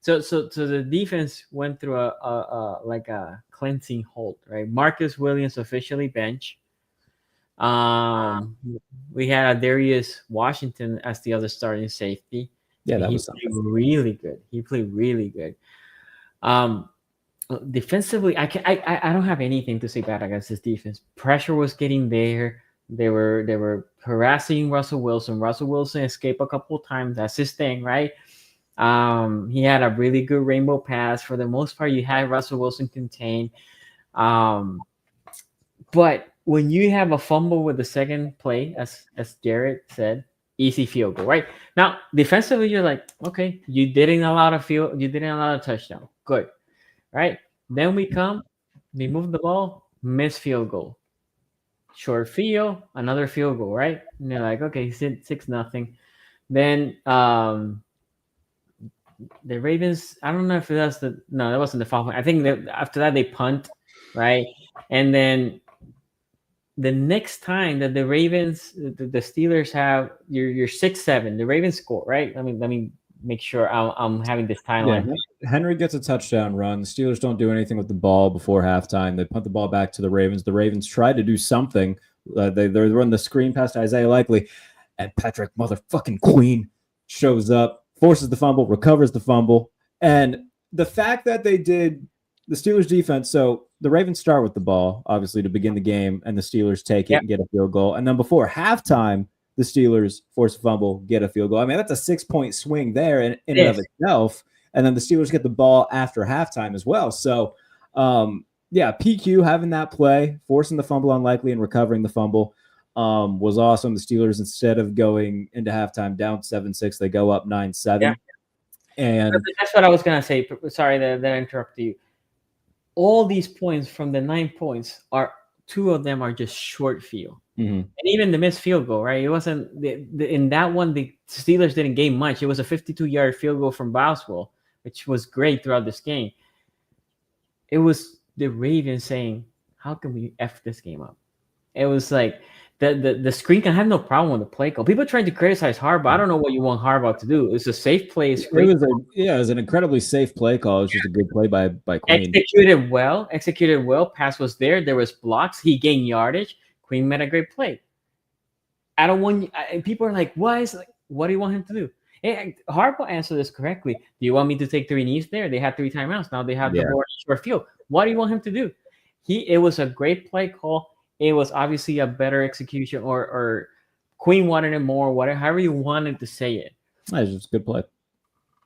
So the defense went through a cleansing hold, right? Marcus Williams officially benched. We had Darius Washington as the other starting safety. Yeah, that he was something. Played really good. He played really good. Defensively, I don't have anything to say bad against this defense. Pressure was getting there. They were harassing Russell Wilson. Russell Wilson escaped a couple of times. That's his thing, right? He had a really good rainbow pass. For the most part, you had Russell Wilson contained. But when you have a fumble with the second play, as Jared said, easy field goal, right? Now, defensively, you're like, okay, you didn't allow a touchdown. Good, right? Then we move the ball, miss field goal. Short field, another field goal, right? And you're like, okay, 6-0. Then the Ravens, I don't know if that wasn't the foul. I think that after that they punt, right? And then the next time that the Ravens, the Steelers have your 6-7, the Ravens score, right? Let me make sure I'm having this timeline. Yeah, Henry gets a touchdown run. The Steelers don't do anything with the ball before halftime. They punt the ball back to the Ravens. The Ravens try to do something. They run the screen past Isaiah Likely, and Patrick motherfucking Queen shows up, forces the fumble, recovers the fumble. And the fact that they did the Steelers defense, so the Ravens start with the ball, obviously, to begin the game, and the Steelers take it and get a field goal. And then before halftime, the Steelers force a fumble, get a field goal. I mean, that's a 6-point swing there in and of itself. And then the Steelers get the ball after halftime as well. So, PQ having that play, forcing the fumble on Likely and recovering the fumble. was awesome. The Steelers, instead of going into halftime down 7-6, they go up 9-7. Yeah. And that's what I was gonna say. Sorry that I interrupted you. All these points from the 9 points are 2 of them are just short field. And even the missed field goal, right? It wasn't in that one. The Steelers didn't gain much. It was a 52-yard field goal from Boswell, which was great throughout this game. It was the Ravens saying, "How can we f this game up?" It was like the screen can have no problem with the play call. People trying to criticize Harbaugh. I don't know what you want Harbaugh to do. It's a safe play. It was an incredibly safe play call. It was just a good play by Queen. Executed well. Pass was there. There was blocks. He gained yardage. Queen made a great play. I don't want people are like, what do you want him to do? Hey, Harbaugh answered this correctly. Do you want me to take 3 knees there? They had 3 timeouts. Now they have the more short field. What do you want him to do? It was a great play call. It was obviously a better execution, or Queen wanted it more, whatever, however you wanted to say it. That was just a good play.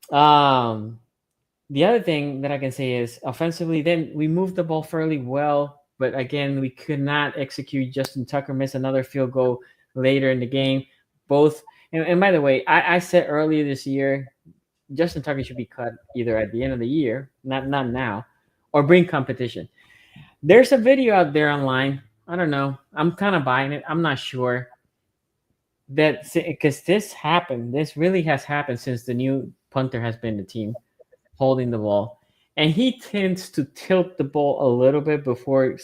The other thing that I can say is offensively, then we moved the ball fairly well, but again, we could not execute. Justin Tucker missed another field goal later in the game. And by the way, I said earlier this year, Justin Tucker should be cut either at the end of the year, not now, or bring competition. There's a video out there online. I don't know. I'm kind of buying it. I'm not sure. Because this really has happened since the new punter has been the team holding the ball. And he tends to tilt the ball a little bit before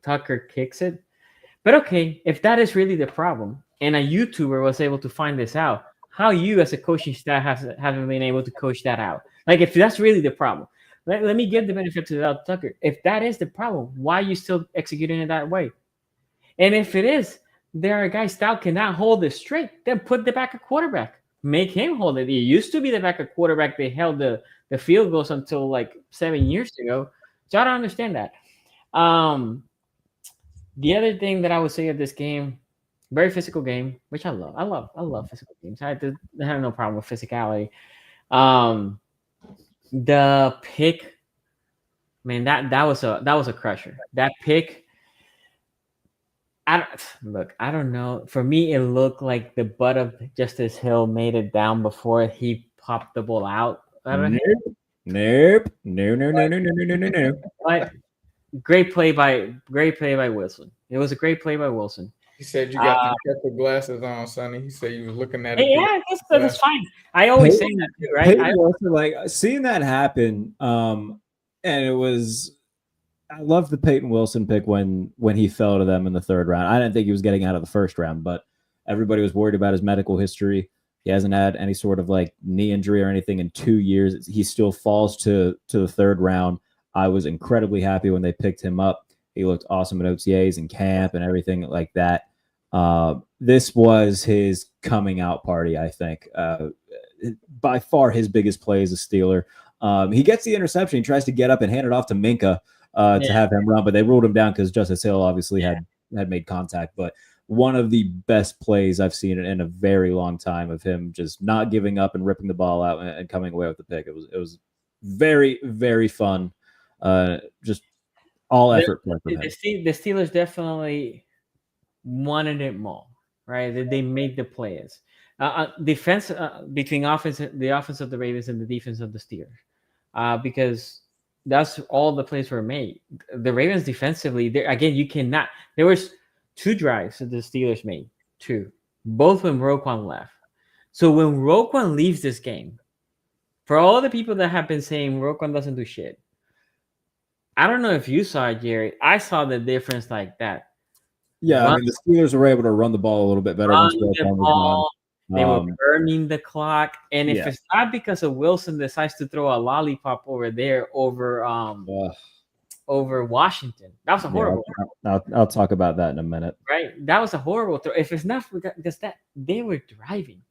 Tucker kicks it. But okay, if that is really the problem, and a YouTuber was able to find this out, how you as a coaching staff haven't been able to coach that out? Like, if that's really the problem, let me give the benefit to the Tucker. If that is the problem, why are you still executing it that way? And if it is, there are guys that cannot hold it straight, then put the backup quarterback. Make him hold it. It used to be the backup quarterback. They held the field goals until like 7 years ago. So I don't understand that. The other thing that I would say of this game, very physical game, which I love. I love physical games. I have no problem with physicality. The pick, man, that was a crusher. That pick, I don't know. For me, it looked like the butt of Justice Hill made it down before he popped the ball out. Nope. But great play by Wilson. It was a great play by Wilson. He said you got the purple glasses on, Sonny. He said you was looking at it. Yeah, that's fine. I always say that too, right? I also like seeing that happen. And it was, I love the Peyton Wilson pick when he fell to them in the 3rd round. I didn't think he was getting out of the 1st round, but everybody was worried about his medical history. He hasn't had any sort of like knee injury or anything in 2 years. He still falls to the 3rd round. I was incredibly happy when they picked him up. He looked awesome at OTAs and camp and everything like that. This was his coming out party, I think. By far his biggest play as a Steeler. He gets the interception. He tries to get up and hand it off to Minka to have him run, but they ruled him down because Justice Hill obviously had made contact. But one of the best plays I've seen in a very long time of him just not giving up and ripping the ball out and coming away with the pick. It was very, very fun. Just all effort play from him. The Steelers definitely wanted it more, right? They made the plays. Defense between the offense of the Ravens and the defense of the Steelers, because that's all the plays were made. The Ravens defensively, again, you cannot. There was 2 drives that the Steelers made, 2, both when Roquan left. So when Roquan leaves this game, for all the people that have been saying Roquan doesn't do shit, I don't know if you saw it, Jerry. I saw the difference like that. Yeah, I mean, the Steelers were able to run the ball a little bit better. They were burning the clock, and if it's not because of Wilson decides to throw a lollipop over there over Washington, that was a horrible. I'll talk about that in a minute. Right, that was a horrible throw. If it's not because that they were driving,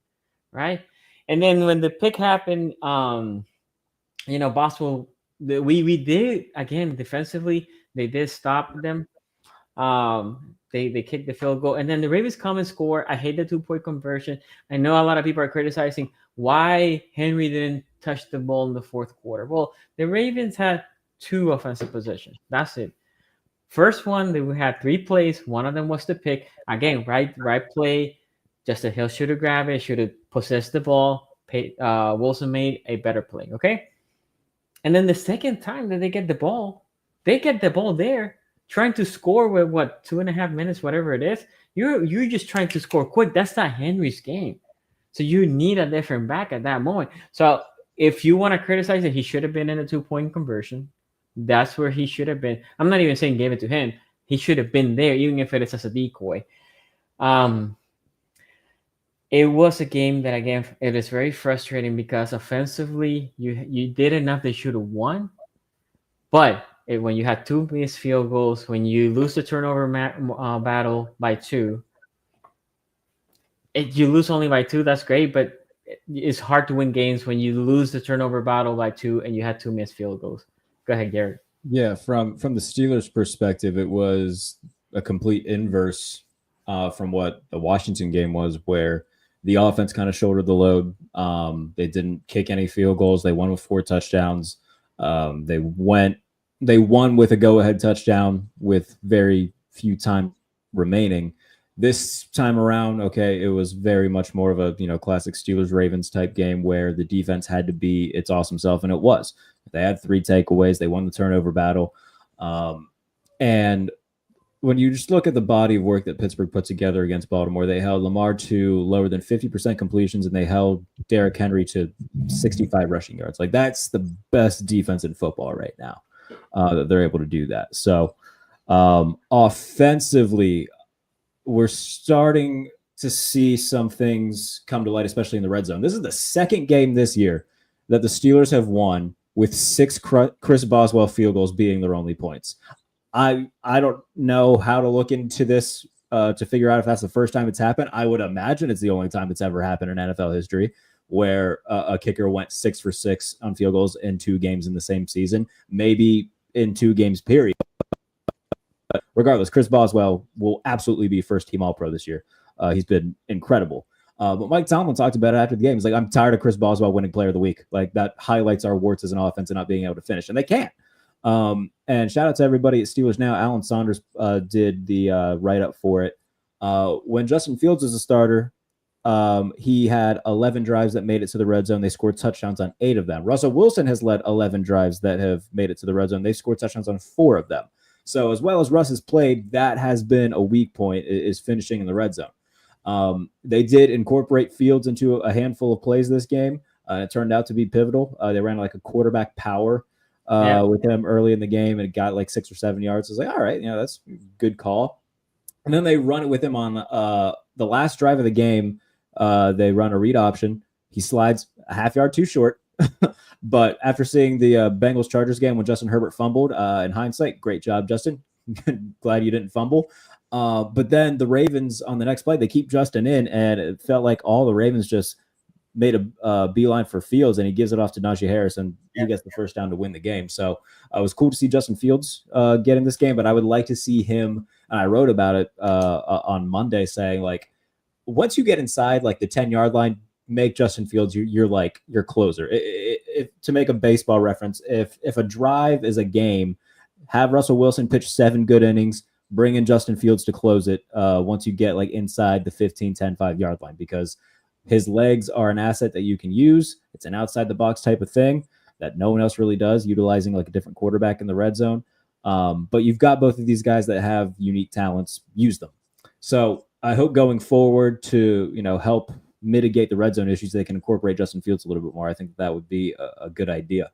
right, and then when the pick happened, Boswell. We did again defensively. They did stop them. They kicked the field goal, and then the Ravens come and score. I hate the 2-point conversion. I know a lot of people are criticizing why Henry didn't touch the ball in the 4th quarter. Well, the Ravens had 2 offensive possessions. That's it. First one, we had 3 plays. One of them was the pick. Again, right play. Justin Hill should have grabbed it, should have possessed the ball. Wilson made a better play. Okay. And then the second time that they get the ball there, trying to score with 2.5 minutes, whatever it is. You're just trying to score quick. That's not Henry's game. So you need a different back at that moment. So if you want to criticize it, he should have been in a 2-point conversion. That's where he should have been. I'm not even saying give it to him. He should have been there, even if it is as a decoy. It was a game that, again, it is very frustrating because offensively, you did enough they should have won. But when you had 2 missed field goals, when you lose the turnover battle by 2, you lose only by 2, that's great, but it's hard to win games when you lose the turnover battle by 2 and you had 2 missed field goals. Go ahead, Garrett. Yeah, from the Steelers' perspective, it was a complete inverse from what the Washington game was, where the offense kind of shouldered the load. They didn't kick any field goals. They won with 4 touchdowns. They won with a go-ahead touchdown with very few time remaining. This time around, okay, it was very much more of a classic Steelers-Ravens type game where the defense had to be its awesome self, and it was. They had 3 takeaways. They won the turnover battle. And when you just look at the body of work that Pittsburgh put together against Baltimore, they held Lamar to lower than 50% completions, and they held Derrick Henry to 65 rushing yards. Like, that's the best defense in football right now, that they're able to do that. So offensively, we're starting to see some things come to light, especially in the red zone. This is the second game this year that the Steelers have won with 6 Chris Boswell field goals being their only points. I don't know how to look into this to figure out if that's the first time it's happened. I would imagine it's the only time it's ever happened in NFL history where a kicker went 6 for 6 on field goals in 2 games in the same season, maybe in 2 games period. But regardless, Chris Boswell will absolutely be first-team All-Pro this year. He's been incredible. But Mike Tomlin talked about it after the game. He's like, I'm tired of Chris Boswell winning Player of the Week. Like, that highlights our warts as an offense and not being able to finish, and they can't. And shout out to everybody at Steelers Now. Alan Saunders did the write-up for it. When Justin Fields was a starter, he had 11 drives that made it to the red zone. They scored touchdowns on 8 of them. Russell Wilson has led 11 drives that have made it to the red zone. They scored touchdowns on 4 of them. So as well as Russ has played, that has been a weak point, is finishing in the red zone. They did incorporate Fields into a handful of plays this game. It turned out to be pivotal. They ran like a quarterback power with him early in the game, and it got like 6 or 7 yards. I was like, all right, that's a good call. And then they run it with him on the last drive of the game. They run a read option. He slides a half yard too short. But after seeing the Bengals Chargers game when Justin Herbert fumbled, in hindsight, great job, Justin. Glad you didn't fumble. But then the Ravens on the next play, they keep Justin in, and it felt like all the Ravens just made a beeline for Fields, and he gives it off to Najee Harris, and he gets the first down to win the game. So it was cool to see Justin Fields get in this game, but I would like to see him, and I wrote about it on Monday, saying, like, once you get inside like the 10-yard line, make Justin Fields your closer. To make a baseball reference, if a drive is a game, have Russell Wilson pitch 7 good innings, bring in Justin Fields to close it once you get like inside the 15, 10, 5-yard line, because his legs are an asset that you can use. It's an outside the box type of thing that no one else really does, utilizing like a different quarterback in the red zone. But you've got both of these guys that have unique talents. Use them. So I hope going forward to, help mitigate the red zone issues, they can incorporate Justin Fields a little bit more. I think that would be a good idea.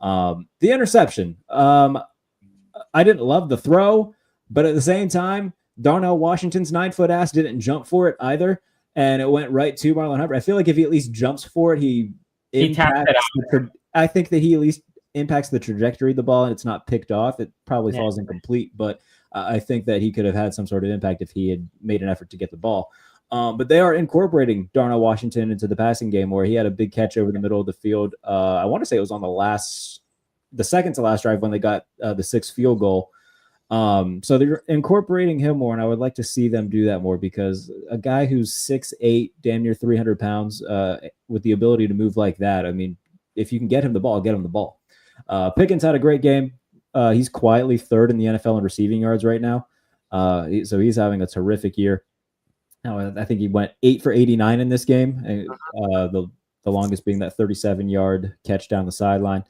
The interception. I didn't love the throw, but at the same time, Darnell Washington's 9-foot ass didn't jump for it either, and it went right to Marlon Humphrey. I feel like if he at least jumps for it, he tapped it out. I think that he at least impacts the trajectory of the ball, and it's not picked off. It probably falls incomplete, but I think that he could have had some sort of impact if he had made an effort to get the ball. But they are incorporating Darnell Washington into the passing game, where he had a big catch over the middle of the field. I want to say it was on the second to last drive when they got the 6th field goal. So they're incorporating him more, and I would like to see them do that more, because a guy who's 6'8", damn near 300 pounds, with the ability to move like that, I mean, if you can get him the ball, get him the ball. Pickens had a great game. He's quietly third in the NFL in receiving yards right now. So he's having a terrific year. Now, I think he went 8 for 89 in this game. The longest being that 37-yard catch down the sideline.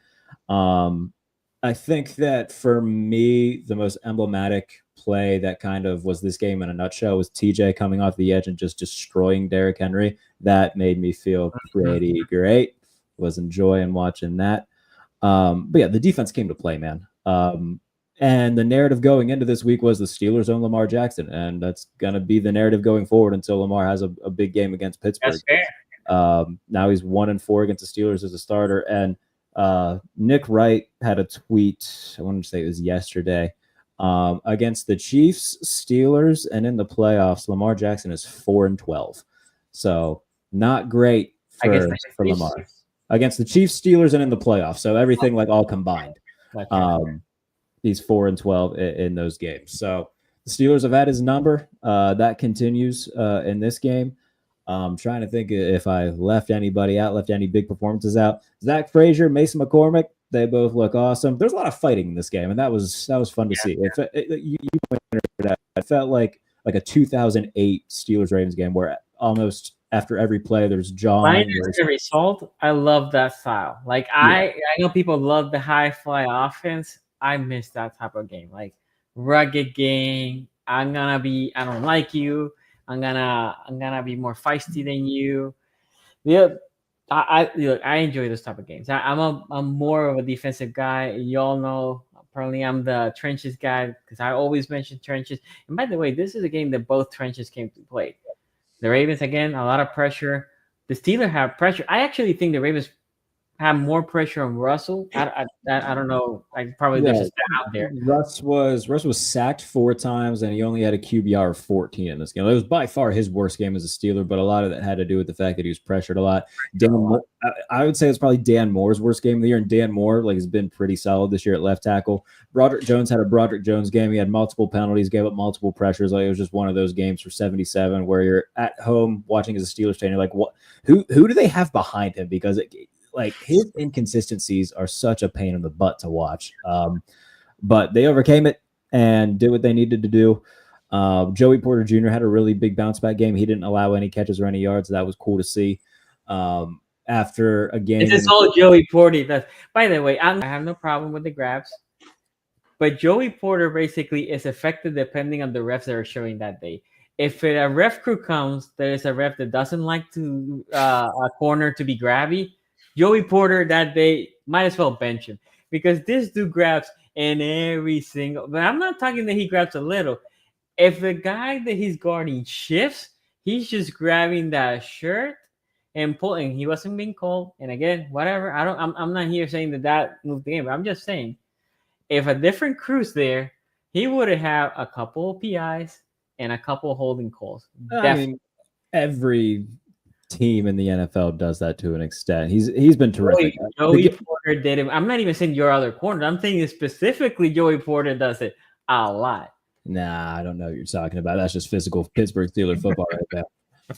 I think that for me, the most emblematic play that kind of was this game in a nutshell was TJ coming off the edge and just destroying Derrick Henry. That made me feel pretty great. Was enjoying watching that. But yeah, the defense came to play, man. And the narrative going into this week was the Steelers own Lamar Jackson, and that's going to be the narrative going forward until Lamar has a big game against Pittsburgh. That's fair. Now he's 1-4 against the Steelers as a starter, and Nick Wright had a tweet, I wanted to say it was yesterday, against the Chiefs, Steelers, and in the playoffs, Lamar Jackson is 4-12. So not great for Lamar. Against the Chiefs, Steelers, and in the playoffs. So everything like all combined. He's 4-12 in those games. So the Steelers have had his number. That continues in this game. I'm trying to think if I left anybody out, left any big performances out. Zach Frazier, Mason McCormick, they both look awesome. There's a lot of fighting in this game, and that was fun to see. You pointed out, it felt like a 2008 Steelers-Ravens game where almost after every play there's jawing. The result, I love that style. Like I know people love the high fly offense. I miss that type of game, like rugged game. I don't like you. I'm gonna be more feisty than you. Yeah, I enjoy those type of games. I'm more of a defensive guy. You all know. Apparently, I'm the trenches guy because I always mention trenches. And by the way, this is a game that both trenches came to play. The Ravens again, a lot of pressure. The Steelers have pressure. I actually think the Ravens have more pressure on Russell. I don't know. There's a stat out there. Russ was sacked 4 times, and he only had a QBR of 14 in this game. It was by far his worst game as a Steeler, but a lot of that had to do with the fact that he was pressured a lot. I would say it's probably Dan Moore's worst game of the year, and Dan Moore has been pretty solid this year at left tackle. Broderick Jones had a Broderick Jones game. He had multiple penalties, gave up multiple pressures. It was just one of those games for 77 where you're at home watching as a Steelers fan. You're like, what? Who do they have behind him? Because his inconsistencies are such a pain in the butt to watch. But they overcame it and did what they needed to do. Joey Porter Jr. had a really big bounce back game. He didn't allow any catches or any yards. That was cool to see. After a game, it's all Joey Porter. By the way, I have no problem with the grabs, but Joey Porter basically is affected depending on the refs that are showing that day. If a ref crew comes, there is a ref that doesn't like to a corner to be grabby. Joey Porter that day might as well bench him because this dude grabs in every single. But I'm not talking that he grabs a little. If the guy that he's guarding shifts, he's just grabbing that shirt and pulling. He wasn't being called. And again, whatever. I'm not here saying that moved the game. But I'm just saying, if a different crew's there, he would have a couple of PIs and a couple of holding calls. I mean, every team in the NFL does that to an extent. He's been terrific. Joey Porter did it. I'm not even saying your other corner. I'm saying specifically Joey Porter does it a lot. Nah, I don't know what you're talking about. That's just physical Pittsburgh Steelers football right there.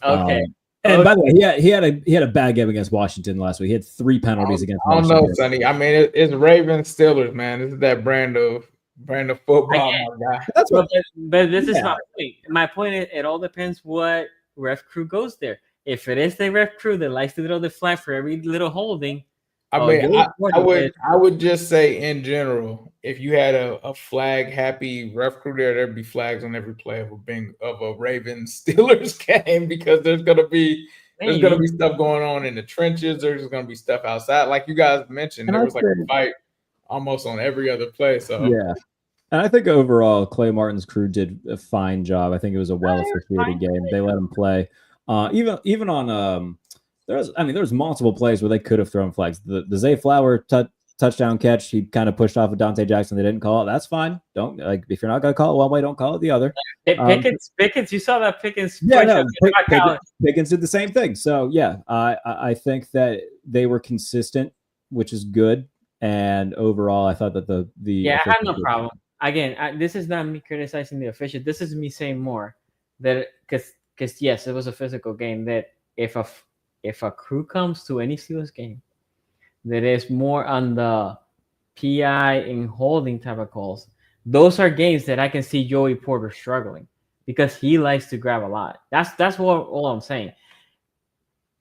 Okay. And by the way, he had a bad game against Washington last week. He had 3 penalties against Washington. I don't know, Sonny. I mean, it's Ravens Steelers, man. This is that brand of football, my guy. That's what. But this is my point. My point is, it all depends what ref crew goes there. If it is the ref crew that likes to throw the flag for every little holding, I would just say in general, if you had a flag happy ref crew there'd be flags on every play of a Ravens Steelers game because there's gonna be stuff going on in the trenches. There's gonna be stuff outside, like you guys mentioned. There was like a fight almost on every other play. So yeah. And I think overall, Clay Martin's crew did a fine job. I think it was a well-officiated game. They let him play. Even on there was multiple plays where they could have thrown flags. The Zay Flower touchdown catch, he kind of pushed off of Dante Jackson. They didn't call it. That's fine. Don't if you're not going to call it one way, don't call it the other. Pickens, you saw that Pickens. Yeah, Pickens did the same thing. So yeah, I think that they were consistent, which is good. And overall, I thought that the I have no problem. Again, this is not me criticizing the official. This is me saying more that because yes, it was a physical game. That if a crew comes to any Steelers game that is more on the PI and holding type of calls, those are games that I can see Joey Porter struggling because he likes to grab a lot. That's what all I'm saying.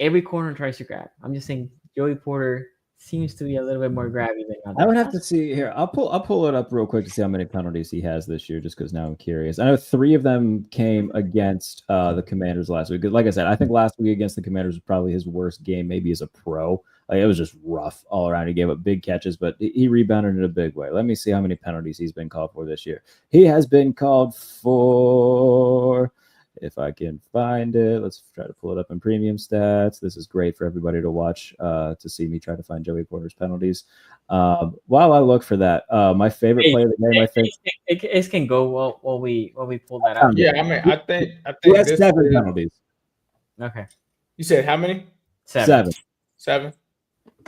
Every corner tries to grab. I'm just saying Joey Porter seems to be a little bit more grabby than others. I would have to see here. I'll pull it up real quick to see how many penalties he has this year, just because now I'm curious. I know 3 of them came against the Commanders last week. Like I said, I think last week against the Commanders was probably his worst game, maybe as a pro. Like, it was just rough all around. He gave up big catches, but he rebounded in a big way. Let me see how many penalties he's been called for this year. He has been called for, if I can find it, let's try to pull it up in premium stats. This is great for everybody to watch, to see me try to find Joey Porter's penalties. While I look for that, my favorite play of the game, I think it can go while we pull that up. Yeah, I mean, I think he has 7 penalties. Okay. You said how many? 7. 7.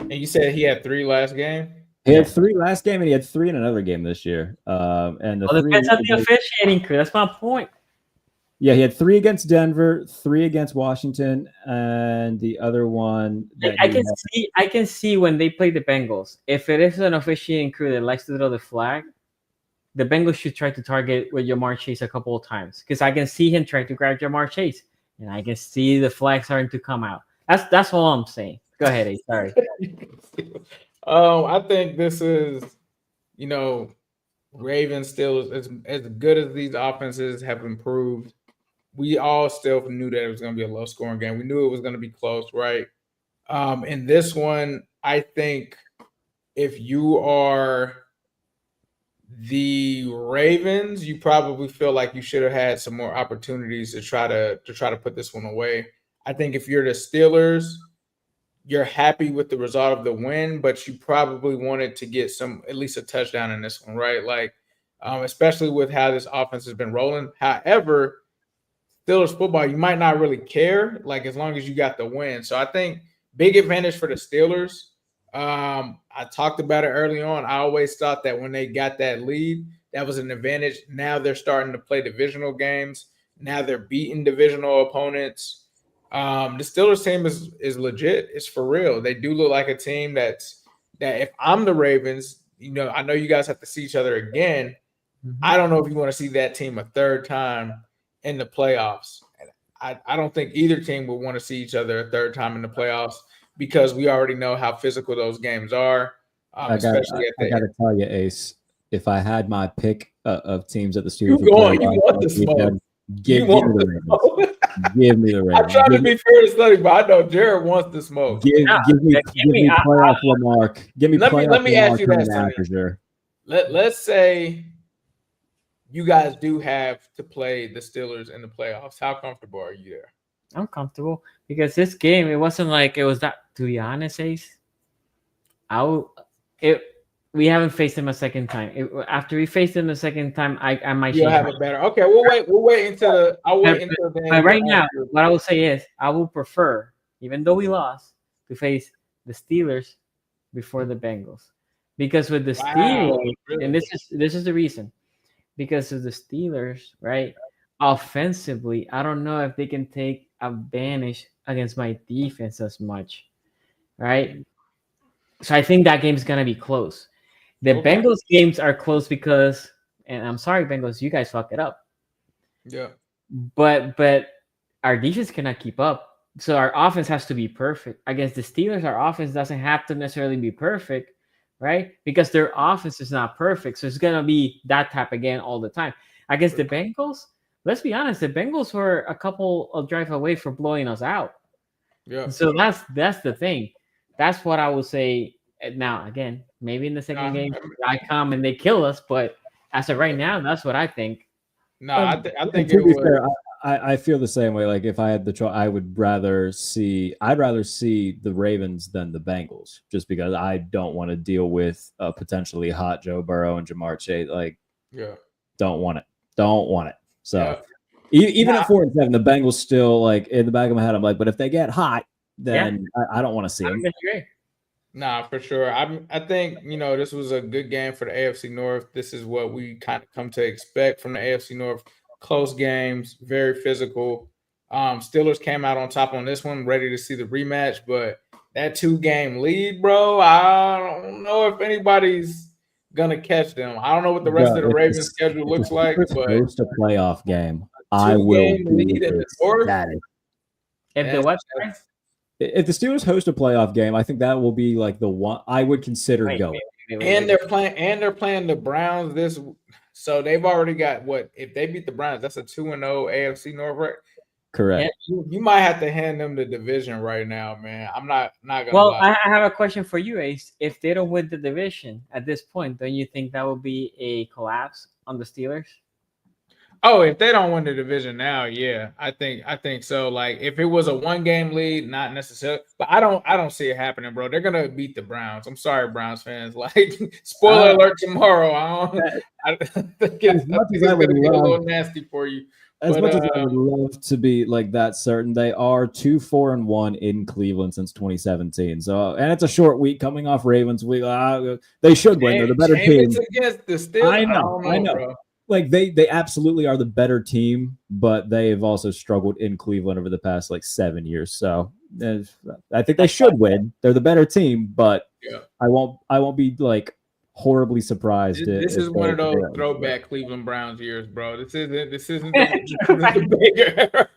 And you said he had 3 last game? He had 3 last game, and he had 3 in another game this year. And Well, depends on the officiating crew. That's my point. Yeah, he had 3 against Denver, 3 against Washington, and the other one. I can see when they play the Bengals. If it is an officiating crew that likes to throw the flag, the Bengals should try to target with Jamar Chase a couple of times, because I can see him trying to grab Jamar Chase, and I can see the flag starting to come out. That's all I'm saying. Go ahead, Ace. Sorry. I think this is, Ravens still as good as these offenses have improved. We all still knew that it was going to be a low scoring game. We knew it was going to be close, right? In this one, I think if you are the Ravens, you probably feel like you should have had some more opportunities to try to put this one away. I think if you're the Steelers, you're happy with the result of the win, but you probably wanted to get at least a touchdown in this one, right? Like, especially with how this offense has been rolling. However, Steelers football, you might not really care, like, as long as you got the win. So I think big advantage for the Steelers. I talked about it early on. I always thought that when they got that lead, that was an advantage. Now they're starting to play divisional games. Now they're beating divisional opponents. The Steelers team is legit. It's for real. They do look like a team that if I'm the Ravens, I know you guys have to see each other again. Mm-hmm. I don't know if you want to see that team a third time in the playoffs. I don't think either team would want to see each other a third time in the playoffs, because we already know how physical those games are. I got to tell you, Ace, if I had my pick of teams at the Steelers, you want the smoke. Give me the Ravens. Give me the Ravens. I'm trying to be fair to study, but I know Jared wants the smoke. Give me playoff Lamarck. Give me playoff. Let me ask you that. Let's say you guys do have to play the Steelers in the playoffs. How comfortable are you there? I'm comfortable, because this game, it wasn't like it was that. To be honest, Ace, we haven't faced him a second time. After we faced him a second time, I might. You'll have it better. Okay, we'll wait until But right now, what I will say is, I will prefer, even though we lost, to face the Steelers before the Bengals, because with the Steelers, really? And this is the reason, because of the Steelers, right? Offensively, I don't know if they can take advantage against my defense as much, right? So I think that game is gonna be close. The Bengals games are close because, and I'm sorry, Bengals, you guys fuck it up. Yeah. But our defense cannot keep up. So our offense has to be perfect. Against the Steelers, our offense doesn't have to necessarily be perfect, right? Because their offense is not perfect. So it's gonna be that type again all the time. Against the Bengals, let's be honest, the Bengals were a couple of drives away from blowing us out. Yeah. So that's the thing. That's what I would say. Now, again, maybe in the second game, I come and they kill us, but as of right now, that's what I think. No, I think it would. Fair, I feel the same way. Like, if I had the choice, I'd rather see the Ravens than the Bengals, just because I don't want to deal with a potentially hot Joe Burrow and Jamar Chase. Like, don't want it. So even at 4-7, the Bengals still, like, in the back of my head, I'm like, but if they get hot, then I don't want to see them. Nah, for sure. I think, this was a good game for the AFC North. This is what we kind of come to expect from the AFC North. Close games, very physical. Steelers came out on top on this one, ready to see the rematch, but that 2-game lead, bro, I don't know if anybody's gonna catch them. I don't know what the rest Bro, of the if Ravens schedule if looks the like, Steelers but host a playoff game, I will 2-game be lead in the North. ecstatic. If the what? That's, If the Steelers host a playoff game, I think that will be like the one I would consider Wait, going. and they're playing the Browns this. So they've already got what if they beat the Browns? That's a 2-0 AFC North record. Correct. You might have to hand them the division right now, man. I'm not gonna Well, lie. I have a question for you, Ace. If they don't win the division at this point, don't you think that would be a collapse on the Steelers? Oh, if they don't win the division now, yeah, I think so. Like if it was a 1-game lead, not necessarily, but I don't see it happening, bro. They're gonna beat the Browns. I'm sorry, Browns fans. Like spoiler alert tomorrow. I think it's gonna get a little nasty for you. As much as I would love to be like that certain, they are 2-4-1 in Cleveland since 2017. So, and it's a short week coming off Ravens week. They should win. They're the better team. Against the Steelers. I know. Bro. Like they absolutely are the better team, but they have also struggled in Cleveland over the past like 7 years. So I think they should win. They're the better team, but I won't be like horribly surprised. This is one of those throwback Cleveland Browns years, bro. This isn't the bigger.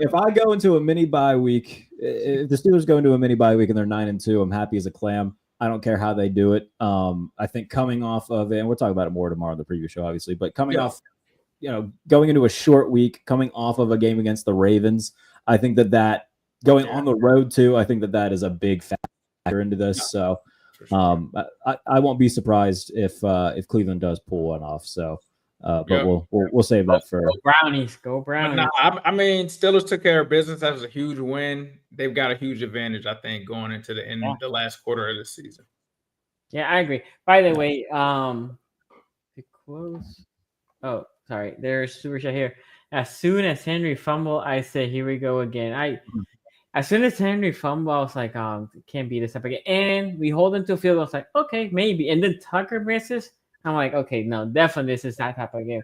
If I go into a mini bye week, if the Steelers go into a mini bye week and they're 9-2, I'm happy as a clam. I don't care how they do it. I think coming off of it, and we'll talk about it more tomorrow in the preview show, obviously, but coming off, going into a short week, coming off of a game against the Ravens, I think that going on the road too, I think that is a big factor into this. So I won't be surprised if Cleveland does pull one off. So, but we'll save that for Brownies. Go Brownies. No, I mean, Steelers took care of business. That was a huge win. They've got a huge advantage, I think, going into the last quarter of the season. Yeah, I agree. By the way, to close. Oh, sorry. There's super chat here. As soon as Henry fumble, I said, "Here we go again." As soon as Henry fumble, I was like, can't be this up again. And we hold him to a field. I was like, okay, maybe. And then Tucker misses. I'm like, okay, no, definitely this is that type of game.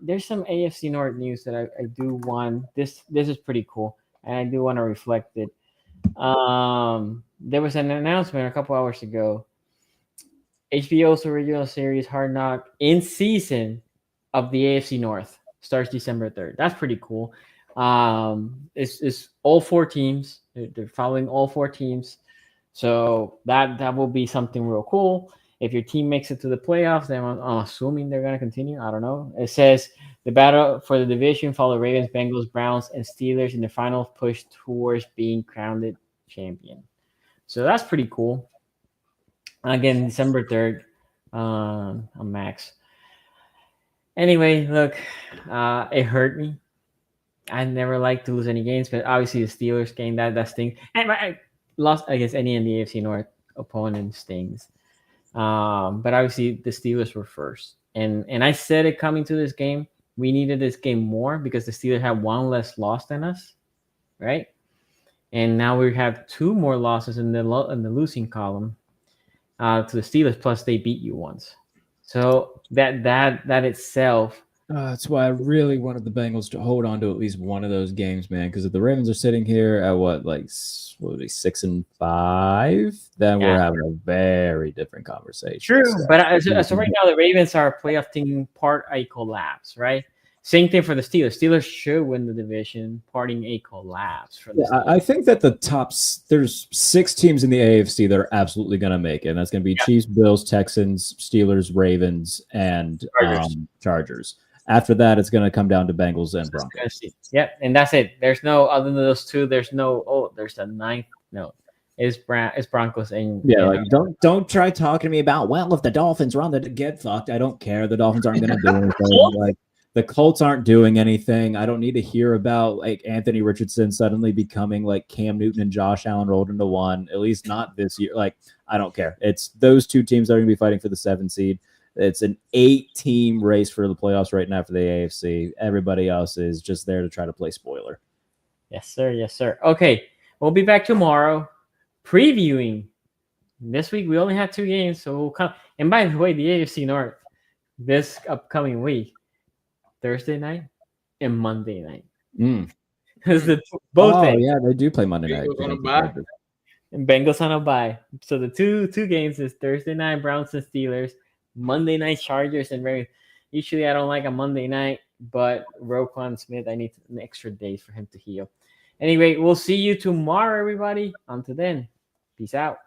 There's some AFC North news that I do want. This is pretty cool, and I do want to reflect it. There was an announcement a couple hours ago. HBO's original series Hard Knock in season of the AFC North starts December 3rd. That's pretty cool. It's all 4 teams. They're following all 4 teams, so that will be something real cool. If your team makes it to the playoffs, then I'm assuming they're going to continue. I don't know. It says the battle for the division follow Ravens, Bengals, Browns, and Steelers in the final push towards being crowned champion. So that's pretty cool. Again, December 3rd on Max. Anyway, look, it hurt me. I never like to lose any games, but obviously the Steelers game, that stings. And I lost against any in the AFC North opponent stings. But obviously the Steelers were first. And I said it coming to this game, we needed this game more because the Steelers had 1 less loss than us, right? And now we have 2 more losses in the losing column to the Steelers, plus they beat you once. So that itself. That's why I really wanted the Bengals to hold on to at least one of those games, man. Because if the Ravens are sitting here at 6-5, then we're having a very different conversation. True, but so right now the Ravens are a playoff team, part a collapse, right? Same thing for the Steelers. Steelers should win the division, parting a collapse for the Steelers. I think that there's 6 teams in the AFC that are absolutely going to make it. And that's going to be Chiefs, Bills, Texans, Steelers, Ravens, and Chargers. After that, it's going to come down to Bengals and Broncos. Yep, and that's it. There's no other than those 2. There's no. There's a 9th. No, it's Broncos and don't try talking to me about if the Dolphins run the get fucked. I don't care. The Dolphins aren't going to do anything. Like the Colts aren't doing anything. I don't need to hear about like Anthony Richardson suddenly becoming like Cam Newton and Josh Allen rolled into one. At least not this year. Like I don't care. It's those 2 teams that are going to be fighting for the 7 seed. It's an 8-team race for the playoffs right now for the AFC. Everybody else is just there to try to play spoiler. Yes, sir. Yes, sir. Okay, we'll be back tomorrow previewing. This week we only have 2 games, so we'll come. And by the way, the AFC North this upcoming week, Thursday night and Monday night. Because both days. Yeah, they do play Monday night. And Bengals on a bye. So the two games is Thursday night Browns and Steelers, Monday night Chargers and Ravens. Usually I don't like a Monday night, but Roquan Smith, I need an extra day for him to heal. Anyway, we'll see you tomorrow, everybody. Until then, peace out.